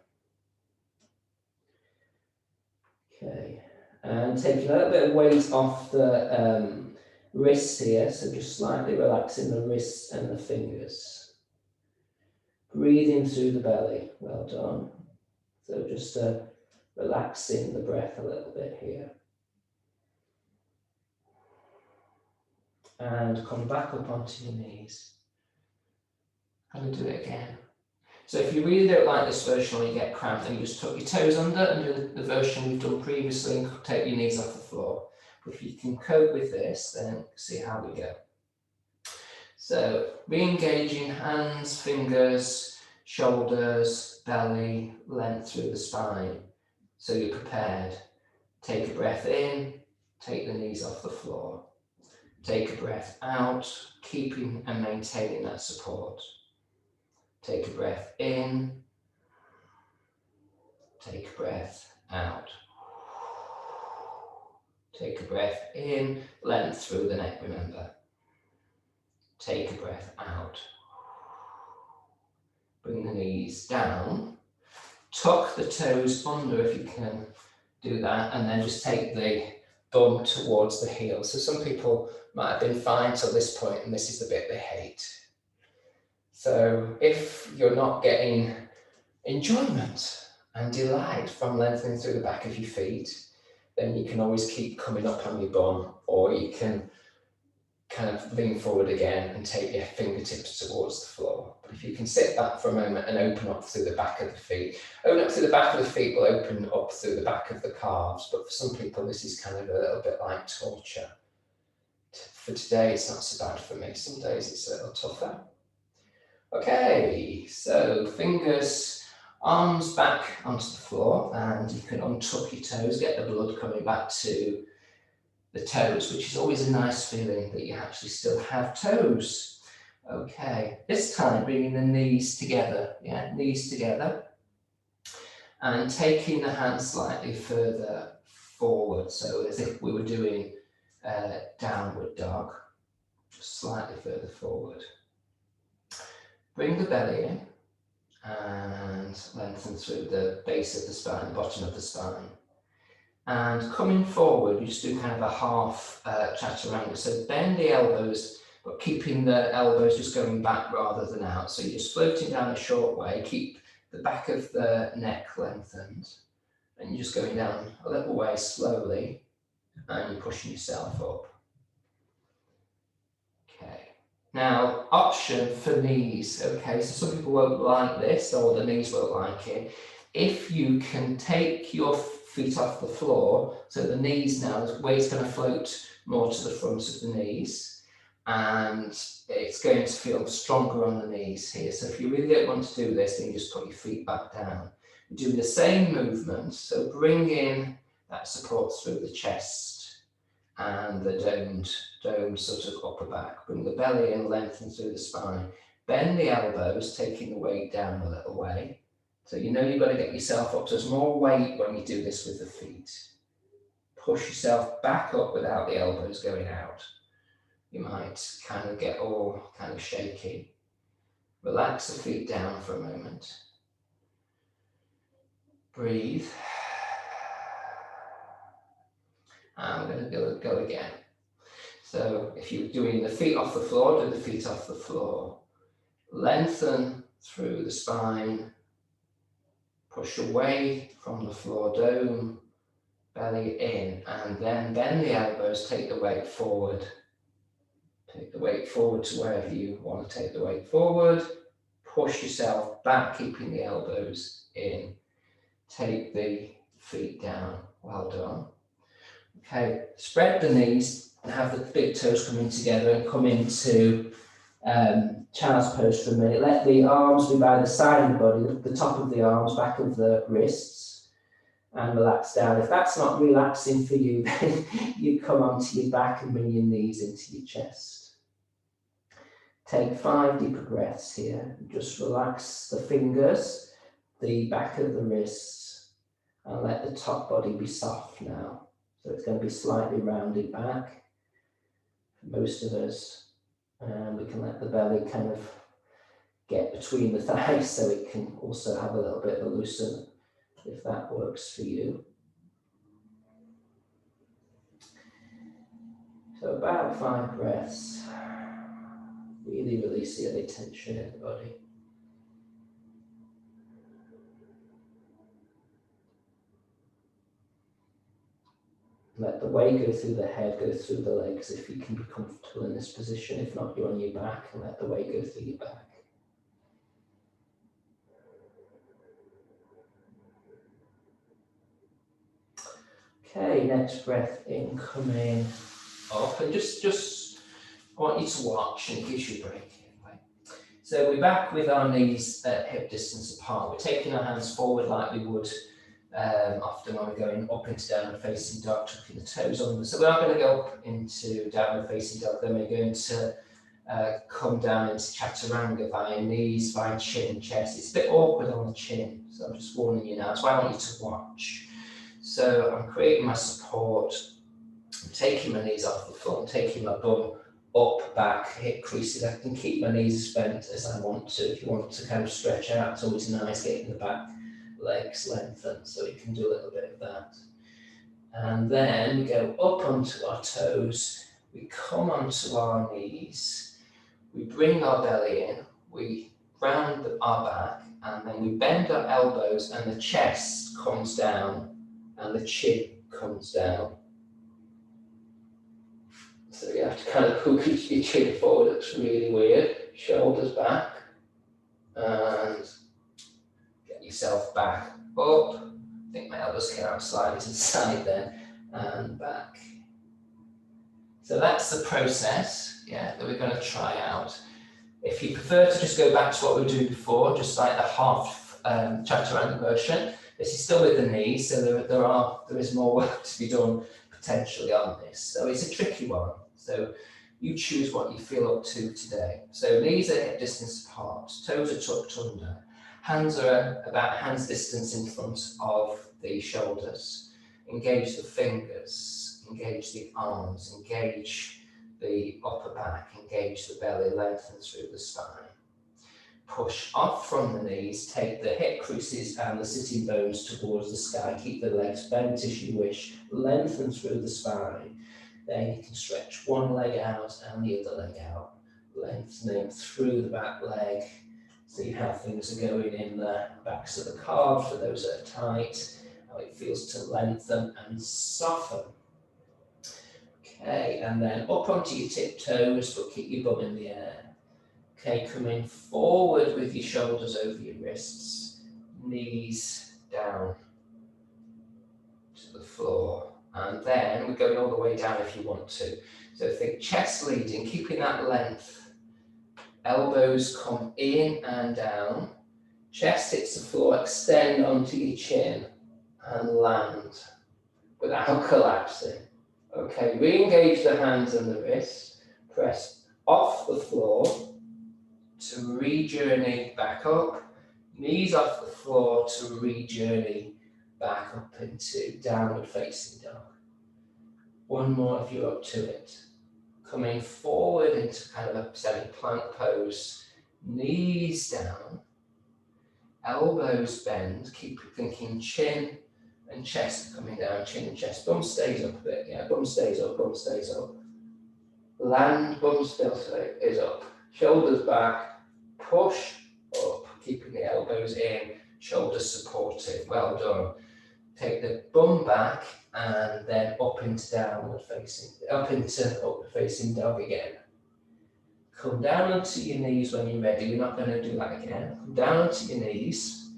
Okay, and taking a little bit of weight off the wrists here, so just slightly relaxing the wrists and the fingers. Breathing through the belly, well done. So just relaxing the breath a little bit here. And come back up onto your knees. And do it again. So if you really don't like this version or you get cramped, then you just tuck your toes under and do the version we've done previously and take your knees off the floor. But if you can cope with this, then see how we go. So re-engaging hands, fingers, shoulders, belly, length through the spine. So you're prepared. Take a breath in, take the knees off the floor. Take a breath out, keeping and maintaining that support. Take a breath in, take a breath out. Take a breath in, length through the neck, remember. Take a breath out. Bring the knees down. Tuck the toes under if you can do that, and then just take the bum towards the heel. So some people might have been fine till this point, and this is the bit they hate. So if you're not getting enjoyment and delight from lengthening through the back of your feet, then you can always keep coming up on your bum, or you can kind of lean forward again and take your fingertips towards the floor. But if you can sit back for a moment and open up through the back of the feet. Open up through the back of the feet will open up through the back of the calves, but for some people this is kind of a little bit like torture. For today it's not so bad for me, some days it's a little tougher. Okay, so fingers, arms back onto the floor, and you can untuck your toes, get the blood coming back to the toes, which is always a nice feeling that you actually still have toes. Okay, this time bringing the knees together, knees together, and taking the hands slightly further forward, so as if we were doing downward dog, just slightly further forward. Bring the belly in and lengthen through the base of the spine, the bottom of the spine. And coming forward, you just do kind of a half chaturanga. So bend the elbows, but keeping the elbows just going back rather than out. So you're just floating down a short way, keep the back of the neck lengthened, and you're just going down a little way slowly, and you're pushing yourself up. Okay. Now, option for knees. Okay, so some people won't like this, or the knees won't like it. If you can take your feet off the floor, so the knees now, the weight's going to float more to the front of the knees, and it's going to feel stronger on the knees here. So if you really don't want to do this, then you just put your feet back down. Do the same movement, so bring in that support through the chest and the domed sort of upper back. Bring the belly in, lengthen through the spine. Bend the elbows, taking the weight down a little way. So you know you've got to get yourself up. So there's more weight when you do this with the feet. Push yourself back up without the elbows going out. You might kind of get all kind of shaky. Relax the feet down for a moment. Breathe. And we're going to go again. So if you're doing the feet off the floor, do the feet off the floor. Lengthen through the spine. Push away from the floor, dome, belly in, and then bend the elbows, take the weight forward. Take the weight forward to wherever you want to take the weight forward. Push yourself back, keeping the elbows in. Take the feet down. Well done. Okay, spread the knees and have the big toes coming together and come into child's pose for a minute. Let the arms be by the side of the body, the top of the arms, back of the wrists, and relax down. If that's not relaxing for you, then you come onto your back and bring your knees into your chest. Take 5 deeper breaths here. Just relax the fingers, the back of the wrists, and let the top body be soft now. So it's going to be slightly rounded back for most of us. And we can let the belly kind of get between the thighs, so it can also have a little bit of a loosen if that works for you. So about 5 breaths, really releasing any tension in the body. Let the weight go through the head, go through the legs if you can be comfortable in this position. If not, you're on your back, and let the weight go through your back. Okay, next breath in, coming up, and just I want you to watch, and it gives you a break. So we're back with our knees at hip distance apart. We're taking our hands forward like we would often when we're going up into downward facing dog, tucking the toes under. So we are going to go up into downward facing dog, then we're going to come down into chaturanga via knees, via chin, chest. It's a bit awkward on the chin, so I'm just warning you now. That's why I want you to watch. So I'm creating my support, I'm taking my knees off the floor, I'm taking my bum up, back, hip creases. I can keep my knees as bent as I want to. If you want to kind of stretch out, it's always nice getting the back legs lengthened, so you can do a little bit of that. And then we go up onto our toes, we come onto our knees, we bring our belly in, we round our back, and then we bend our elbows, and the chest comes down and the chin comes down. So you have to kind of hook your chin forward. It's really weird. Shoulders back, and get yourself back up. I think my elbows came out slightly to the side then, and back. So that's the process, that we're going to try out. If you prefer to just go back to what we were doing before, just like the half chaturanga version, this is still with the knees, so there is more work to be done potentially on this. So it's a tricky one. So you choose what you feel up to today. So knees are hip distance apart, toes are tucked under, hands are about hand's distance in front of the shoulders. Engage the fingers, engage the arms, engage the upper back, engage the belly, lengthen through the spine. Push off from the knees, take the hip creases and the sitting bones towards the sky. Keep the legs bent as you wish, lengthen through the spine. Then you can stretch one leg out and the other leg out, lengthening through the back leg. See how things are going in the backs of the calves for those that are tight, how it feels to lengthen and soften. Okay, and then up onto your tiptoes, but keep your bum in the air. Okay, coming forward with your shoulders over your wrists, knees down to the floor. And then we're going all the way down if you want to. So think chest leading, keeping that length. Elbows come in and down. Chest hits the floor, extend onto your chin and land without collapsing. Okay, re-engage the hands and the wrists. Press off the floor to re-journey back up. Knees off the floor to re-journey back up into downward facing dog. One more if you're up to it. Coming forward into kind of a semi-plank pose. Knees down. Elbows bend. Keep thinking chin and chest coming down. Chin and chest. Bum stays up a bit. Yeah, bum stays up, bum stays up. Land, bum still is up. Shoulders back. Push up. Keeping the elbows in. Shoulders supported. Well done. Take the bum back and then up into downward facing, up into upward facing dog again. Come down onto your knees when you're ready. We're not going to do that again. Come down onto your knees,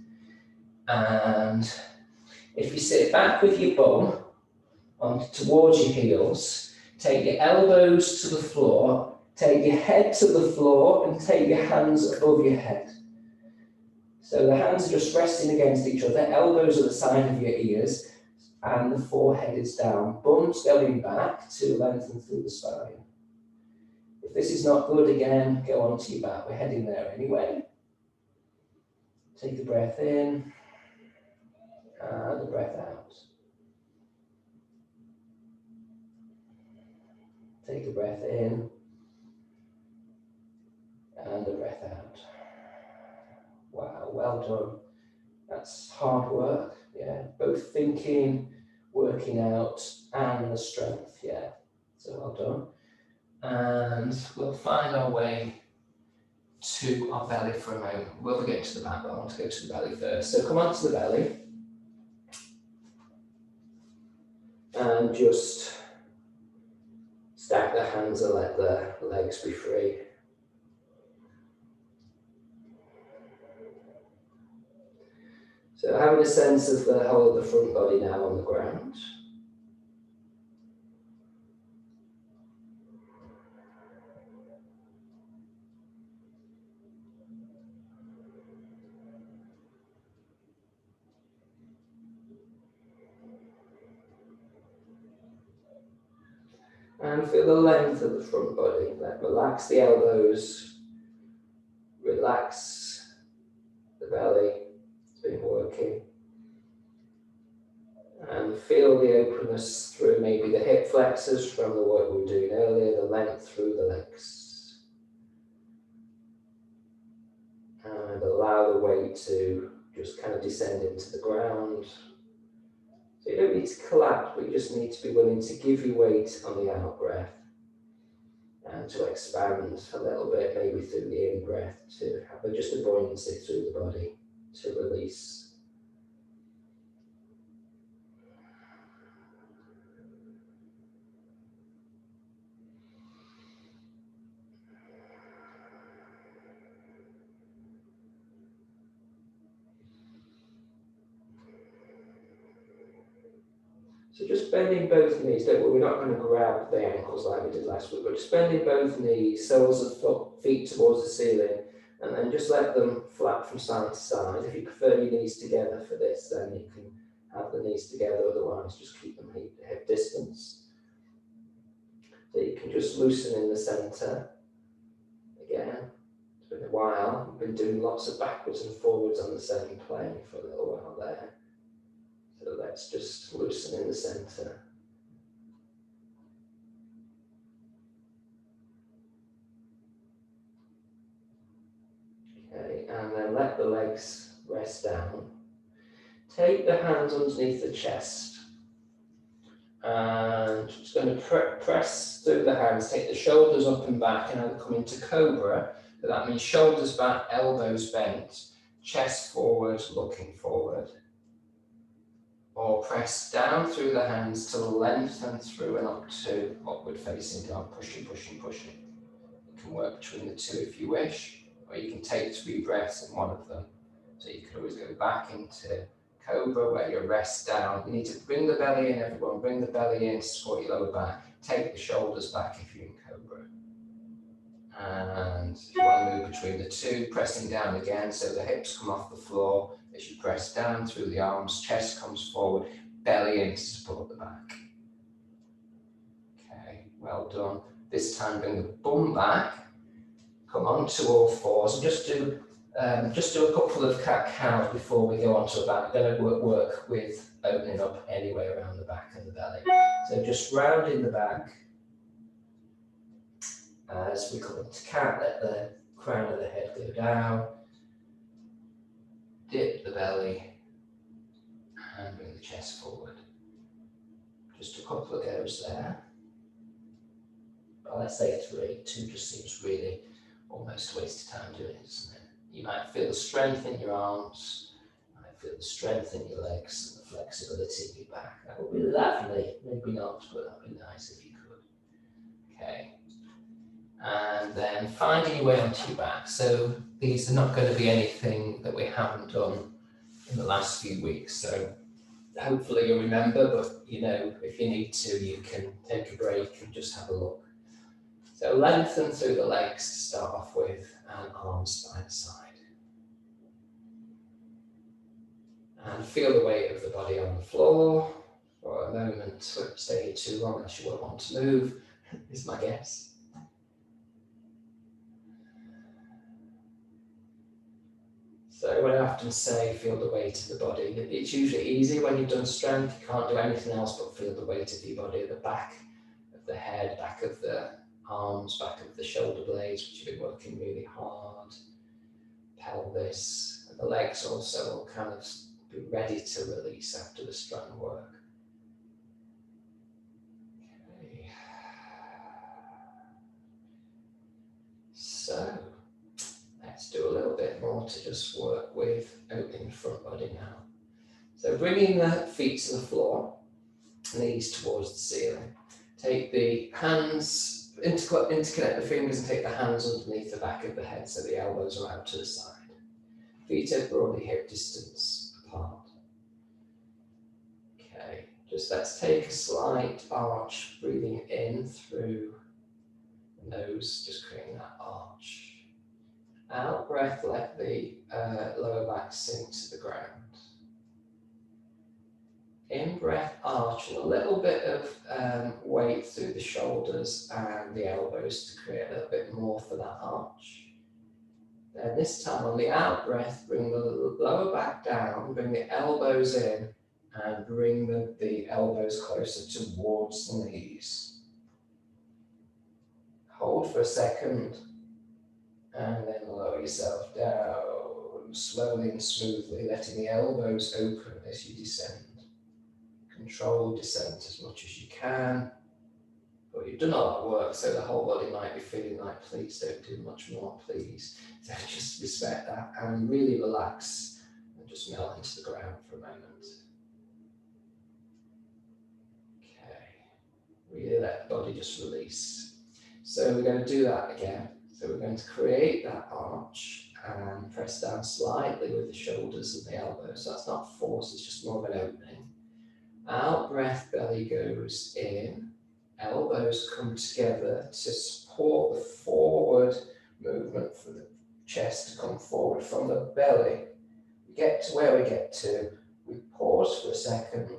and if you sit back with your bum on towards your heels, take your elbows to the floor, take your head to the floor, and take your hands above your head. So the hands are just resting against each other, elbows are the side of your ears, and the forehead is down. Bum's going back to lengthen through the spine. If this is not good, again, go onto your back. We're heading there anyway. Take a breath in, and a breath out. Take a breath in, and a breath out. Wow, well done. That's hard work, yeah. Both thinking, working out, and the strength, yeah. So well done. And we'll find our way to our belly for a moment. We'll get to the back, but I want to go to the belly first. So come on to the belly. And just stack the hands and let the legs be free. So having a sense of the whole of the front body now on the ground. And feel the length of the front body. Relax the elbows, relax the belly, it's been working. And feel the openness through maybe the hip flexors from the work we were doing earlier, the length through the legs. And allow the weight to just kind of descend into the ground. So you don't need to collapse, but you just need to be willing to give you weight on the out breath and to expand a little bit, maybe through the in breath, to have just a buoyancy through the body, to release. So just bending both knees, don't worry, we're not going to grab the ankles like we did last week, but just bending both knees, soles of feet towards the ceiling, and then just let them flap from side to side. If you prefer your knees together for this, then you can have the knees together, otherwise just keep them hip distance. So you can just loosen in the centre. Again, it's been a while, we've been doing lots of backwards and forwards on the same plane for a little while there. So let's just loosen in the centre. Okay, and then let the legs rest down. Take the hands underneath the chest. And just going to press through the hands, take the shoulders up and back, and I'll come into cobra. So that means shoulders back, elbows bent, chest forward, looking forward. Or press down through the hands to lengthen through and up to upward facing dog, pushing, pushing, pushing. You can work between the two if you wish, or you can take 3 breaths in one of them. So you can always go back into cobra where you rest down. You need to bring the belly in, everyone. Bring the belly in to support your lower back. Take the shoulders back if you're in cobra. And if you want to move between the two, pressing down again so the hips come off the floor as you press down through the arms, chest comes forward, belly in to support the back. Okay, well done. This time bring the bum back, come on to all fours, and just do a couple of cat-cows before we go on to the back. We're going to work with opening up anyway around the back and the belly. So just rounding the back. As we come into cat, let the crown of the head go down. Dip the belly and bring the chest forward. Just a couple of goes there. Well, let's say 3. 2 just seems really almost a waste of time doing it, doesn't it? You might feel the strength in your arms, you might feel the strength in your legs and the flexibility in your back. That would be lovely. Maybe not, but that would be nice if you could. Okay. And then finding your way onto your back. So these are not going to be anything that we haven't done in the last few weeks. So hopefully you'll remember, but you know, if you need to, you can take a break and just have a look. So lengthen through the legs to start off with, and arms by the side. And feel the weight of the body on the floor for a moment. Stay here too long unless you won't want to move, is my guess. So when I often say feel the weight of the body, it's usually easy when you've done strength. You can't do anything else but feel the weight of your body, the back of the head, back of the arms, back of the shoulder blades, which you've been working really hard, pelvis, And the legs also will kind of be ready to release after the strong work. Okay. So let's do a little bit more to just work with opening the front body now. So bringing the feet to the floor, knees towards the ceiling. Take the hands, interconnect the fingers and take the hands underneath the back of the head so the elbows are out to the side. Feet are broadly hip distance apart. Okay, just let's take a slight arch, breathing in through the nose, just creating that arch. Out breath, let the lower back sink to the ground. In breath, arch, and a little bit of weight through the shoulders and the elbows to create a little bit more for that arch. Then this time on the out breath, bring the lower back down, bring the elbows in, and bring the elbows closer towards the knees. Hold for a second, and then lower yourself down, slowly and smoothly, letting the elbows open as you descend. Control descent as much as you can. But you've done all that work, so the whole body might be feeling like, please don't do much more, please. So just respect that and really relax and just melt into the ground for a moment. Okay, really let the body just release. So we're going to do that again. So we're going to create that arch and press down slightly with the shoulders and the elbows. So that's not force, it's just more of an opening. Out breath, belly goes in. Elbows come together to support the forward movement for the chest to come forward from the belly. We get to where we get to, we pause for a second,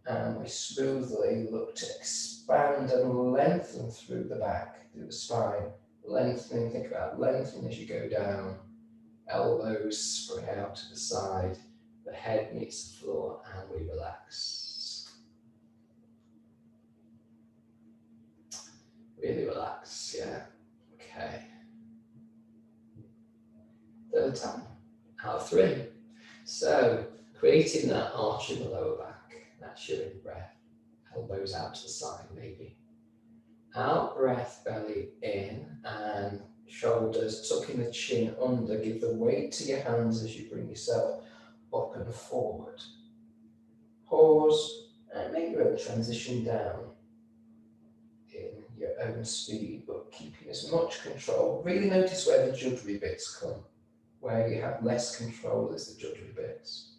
and we smoothly look to expand and lengthen through the back, through the spine. Lengthening, think about lengthening as you go down. Elbows spring out to the side, the head meets the floor, and we relax. Really relax, yeah. Okay. Third time, out of 3. So, creating that arch in the lower back, that's your in breath. Elbows out to the side, maybe. Out breath, belly in, and shoulders tucking the chin under. Give the weight to your hands as you bring yourself up and forward. Pause, and make your own transition down. In your own speed, but keeping as much control. Really notice where the juddery bits come. Where you have less control is the juddery bits.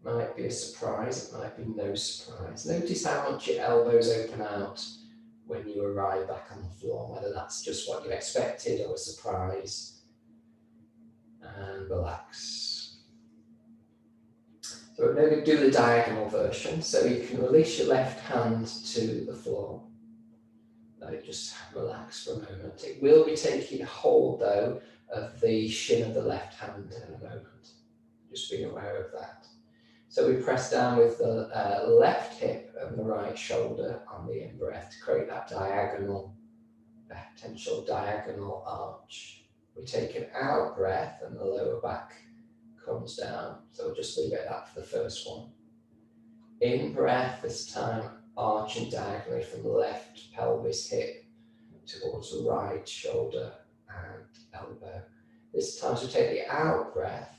Might be a surprise, it might be no surprise. Notice how much your elbows open out when you arrive back on the floor, whether that's just what you expected or a surprise. And relax. So we're going to do the diagonal version, so you can release your left hand to the floor. Let it just relax for a moment. It will be taking hold, though, of the shin of the left hand in a moment. Just be aware of that. So we press down with the left hip and the right shoulder on the in-breath to create that diagonal, potential diagonal arch. We take an out breath and the lower back comes down. So we'll just leave it at that for the first one. In breath, this time arching diagonally from the left pelvis hip towards the right shoulder and elbow. This time, so take the out breath,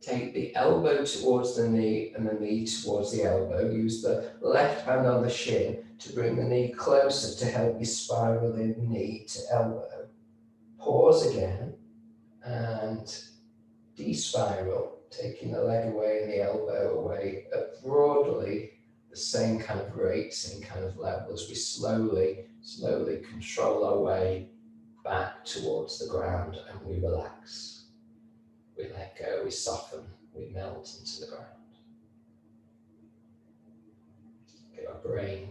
take the elbow towards the knee and the knee towards the elbow. Use the left hand on the shin to bring the knee closer to help you spiral in knee to elbow. Pause again and despiral, taking the leg away and the elbow away at broadly the same kind of rate, same kind of level as we slowly control our way back towards the ground and we relax. We let go, we soften, we melt into the ground. Give our brain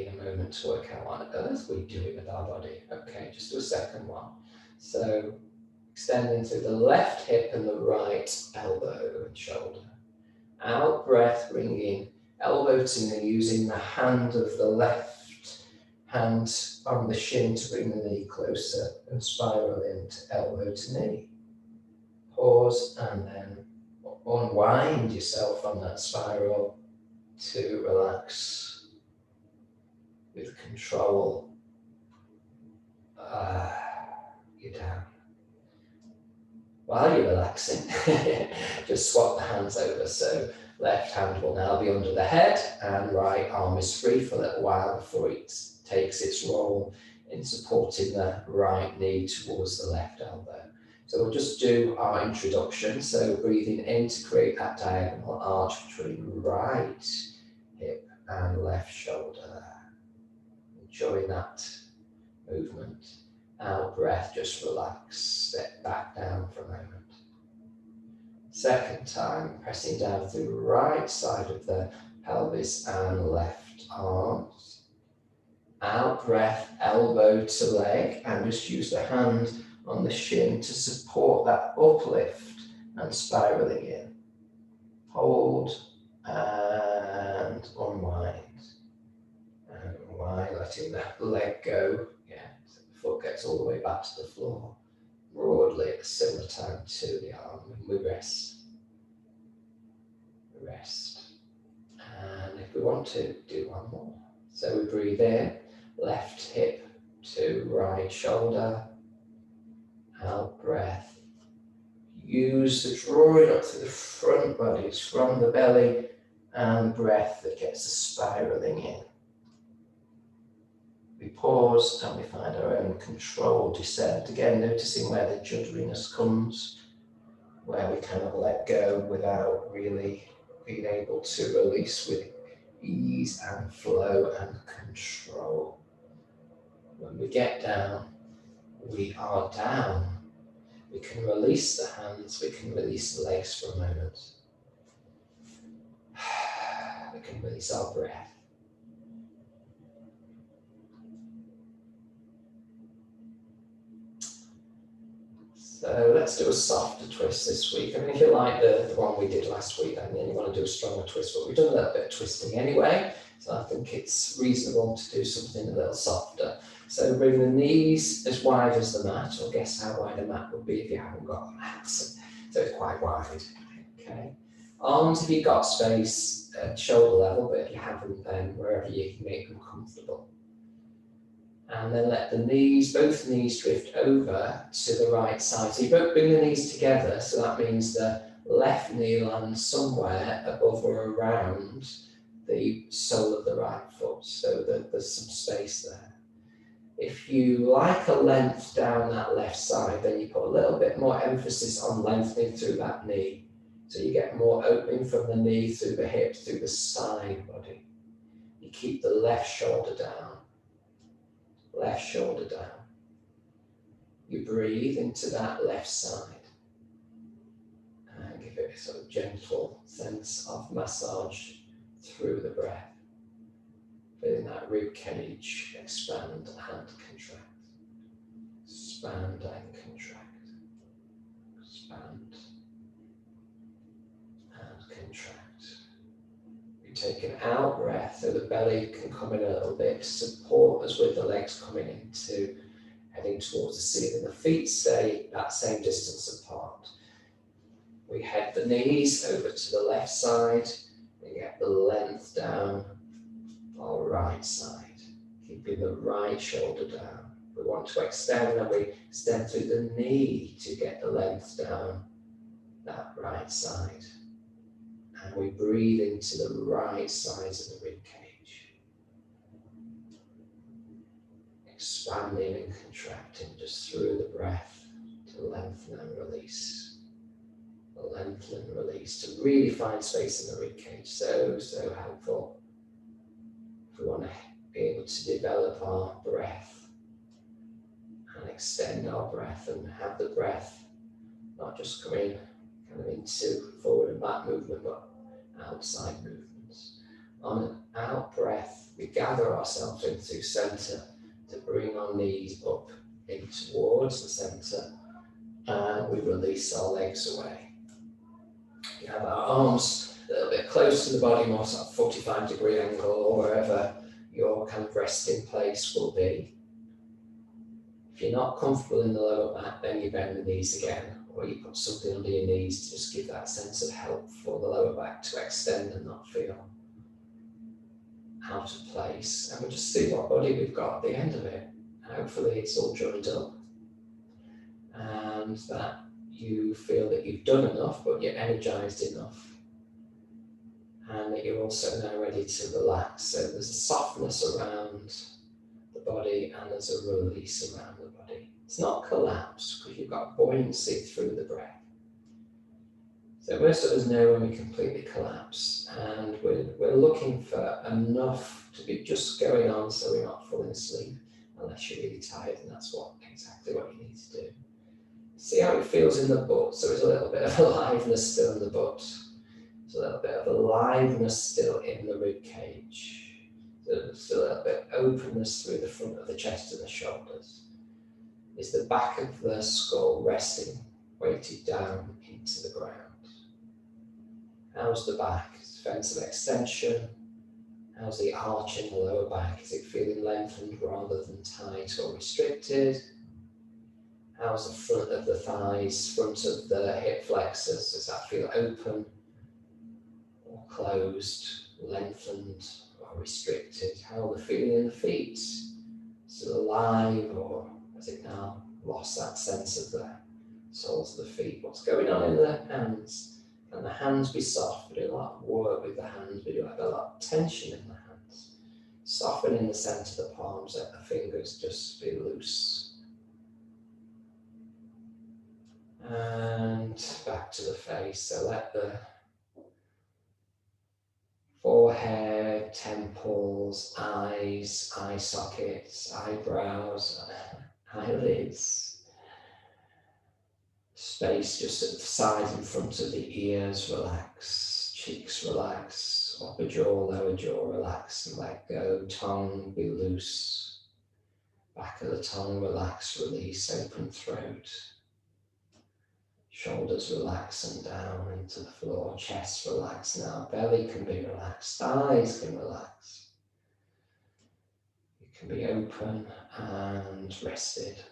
a moment to work out what on earth we do with our body. Okay, just do a second one. So extending through the left hip and the right elbow and shoulder. Out breath, bringing elbow to knee, using the hand of the left hand on the shin to bring the knee closer and spiral into elbow to knee. Pause and then unwind yourself from that spiral to relax with control. You're down. While you're relaxing, just swap the hands over. So left hand will now be under the head and right arm is free for a little while before it takes its role in supporting the right knee towards the left elbow. So we'll just do our introduction. So breathing in to create that diagonal arch between right hip and left shoulder. Enjoying that movement. Out breath, just relax, step back down for a moment. Second time, pressing down through the right side of the pelvis and left arms. Out breath, elbow to leg, and just use the hand on the shin to support that uplift and spiraling in. Hold and unwind. And unwind, letting the leg go. Foot gets all the way back to the floor, broadly at a similar time to the arm, and we rest. And if we want to, do one more. So we breathe in, left hip to right shoulder, out breath. Use the drawing up through the front body, it's from the belly and breath that gets the spiraling in. We pause and we find our own controlled descent. Again, noticing where the judderiness comes, where we kind of let go without really being able to release with ease and flow and control. When we get down, we are down. We can release the hands, we can release the legs for a moment. We can release our breath. So let's do a softer twist this week. I mean, if you like the one we did last week, then you want to do a stronger twist, but we've done a little bit of twisting anyway, so I think it's reasonable to do something a little softer. So bring the knees as wide as the mat, or guess how wide a mat would be if you haven't got a mat. So it's quite wide. Okay. Arms, if you've got space at shoulder level, but if you haven't, then wherever you can make them comfortable. And then let the knees, both knees drift over to the right side. So you both bring the knees together, so that means the left knee lands somewhere above or around the sole of the right foot, so that there's some space there. If you like a length down that left side, then you put a little bit more emphasis on lengthening through that knee. So you get more opening from the knee through the hip, through the side body. You keep the left shoulder down. Left shoulder down. You breathe into that left side and give it a sort of gentle sense of massage through the breath. Feeling that rib cage expand and contract. Expand and contract. Expand and contract. Take an out breath so the belly can come in a little bit to support us with the legs coming into, heading towards the ceiling. The feet stay that same distance apart. We head the knees over to the left side and get the length down our right side, keeping the right shoulder down. We want to extend, and we extend through the knee to get the length down that right side. And we breathe into the right sides of the rib cage. Expanding and contracting just through the breath to lengthen and release. Lengthen and release to really find space in the rib cage. So helpful. If we want to be able to develop our breath and extend our breath and have the breath not just coming kind of into forward and back movement, but outside movements. On an out breath, we gather ourselves into center to bring our knees up in towards the center, and we release our legs away. We have our arms a little bit close to the body, more sort of 45-degree angle, or wherever your kind of resting place will be. If you're not comfortable in the lower back, then you bend the knees again, or you put something under your knees to just give that sense of help for the lower back to extend and not feel out of place. And we'll just see what body we've got at the end of it. Hopefully it's all joined up and that you feel that you've done enough, but you're energized enough, and that you're also now ready to relax. So there's a softness around the body and there's a release around the body. It's not collapse because you've got buoyancy through the breath. So most of us know when we completely collapse, and we're looking for enough to be just going on so we're not falling asleep unless you're really tired, and that's exactly what you need to do. See how it feels in the butt. So there's a little bit of aliveness still in the butt. There's a little bit of aliveness still in the rib cage. There's still a little bit of openness through the front of the chest and the shoulders. Is the back of the skull resting, weighted down into the ground? How's the back? Sense of extension. How's the arch in the lower back? Is it feeling lengthened rather than tight or restricted? How's the front of the thighs, front of the hip flexors? Does that feel open or closed, lengthened or restricted? How are the feeling in the feet? Still alive, or has it now lost that sense of the soles of the feet? What's going on in the hands? Can the hands be soft? We do a lot of work with the hands. We do have a lot of tension in the hands. Soften in the centre of the palms, let the fingers just be loose. And back to the face. So let the forehead, temples, eyes, eye sockets, eyebrows, eyelids, space just at the sides in front of the ears relax, cheeks relax, upper jaw, lower jaw relax and let go, tongue be loose, back of the tongue relax, release, open throat, shoulders relax and down into the floor, chest relax now, belly can be relaxed, thighs can relax, you can be open and rested.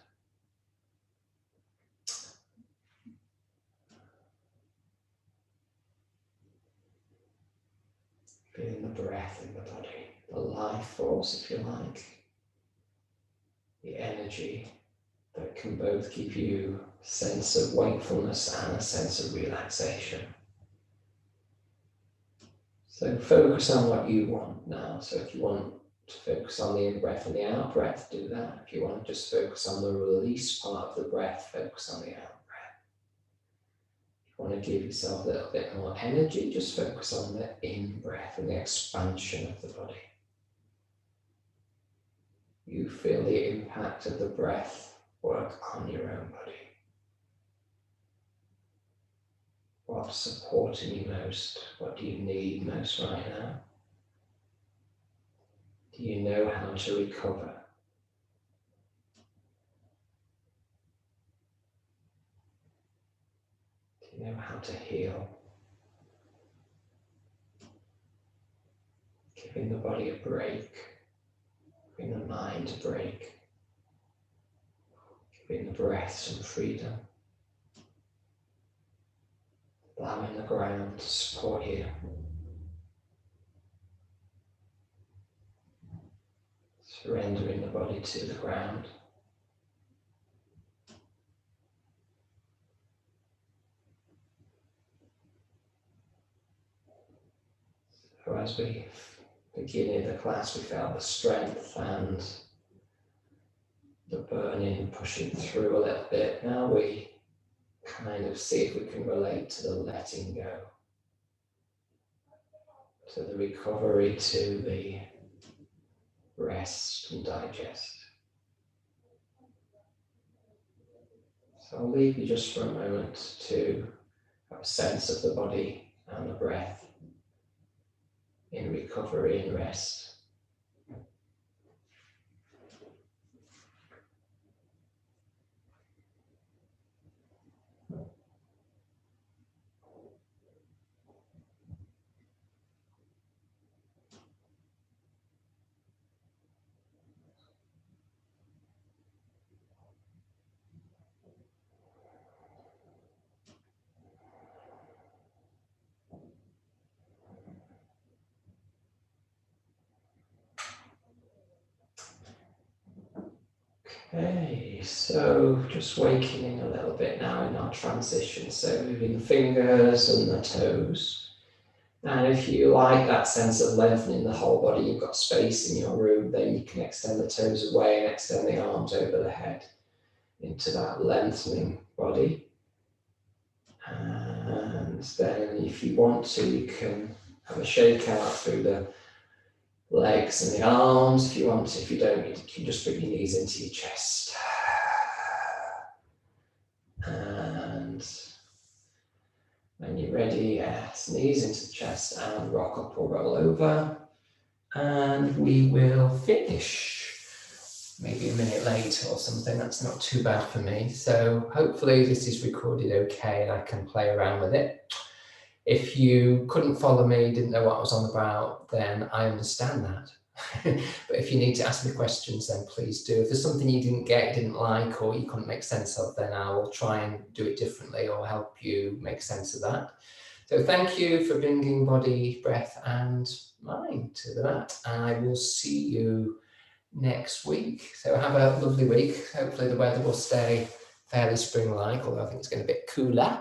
Feeling the breath in the body, the life force, if you like, the energy that can both give you a sense of wakefulness and a sense of relaxation. So focus on what you want now. So if you want to focus on the in-breath and the out-breath, do that. If you want to just focus on the release part of the breath, focus on the out-breath. Want to give yourself a little bit more energy, just focus on the in-breath and the expansion of the body. You feel the impact of the breath work on your own body. What's supporting you most? What do you need most right now? Do you know how to recover? Do you know how to heal? Giving the body a break, giving the mind a break, giving the breath some freedom, allowing the ground to support you. Surrendering the body to the ground. So as we begin in the class, we felt the strength and the burning pushing through a little bit. Now we kind of see if we can relate to the letting go, to the recovery, to the rest and digest. So I'll leave you just for a moment to have a sense of the body and the breath in recovery and rest. Okay, so just waking in a little bit now in our transition. So moving the fingers and the toes. And if you like that sense of lengthening the whole body, you've got space in your room, then you can extend the toes away and extend the arms over the head into that lengthening body. And then if you want to, you can have a shake out through the legs and the arms if you want to. If you don't, you can just bring your knees into your chest. And when you're ready, yes, knees into the chest and rock up or roll over. And we will finish maybe a minute late or something. That's not too bad for me. So hopefully this is recorded okay and I can play around with it. If you couldn't follow me, didn't know what I was on about, then I understand that. But if you need to ask me questions, then please do. If there's something you didn't get, didn't like, or you couldn't make sense of, then I will try and do it differently or help you make sense of that. So thank you for bringing body, breath and mind to the mat. I will see you next week. So have a lovely week. Hopefully the weather will stay fairly spring-like, although I think it's going to be a bit cooler.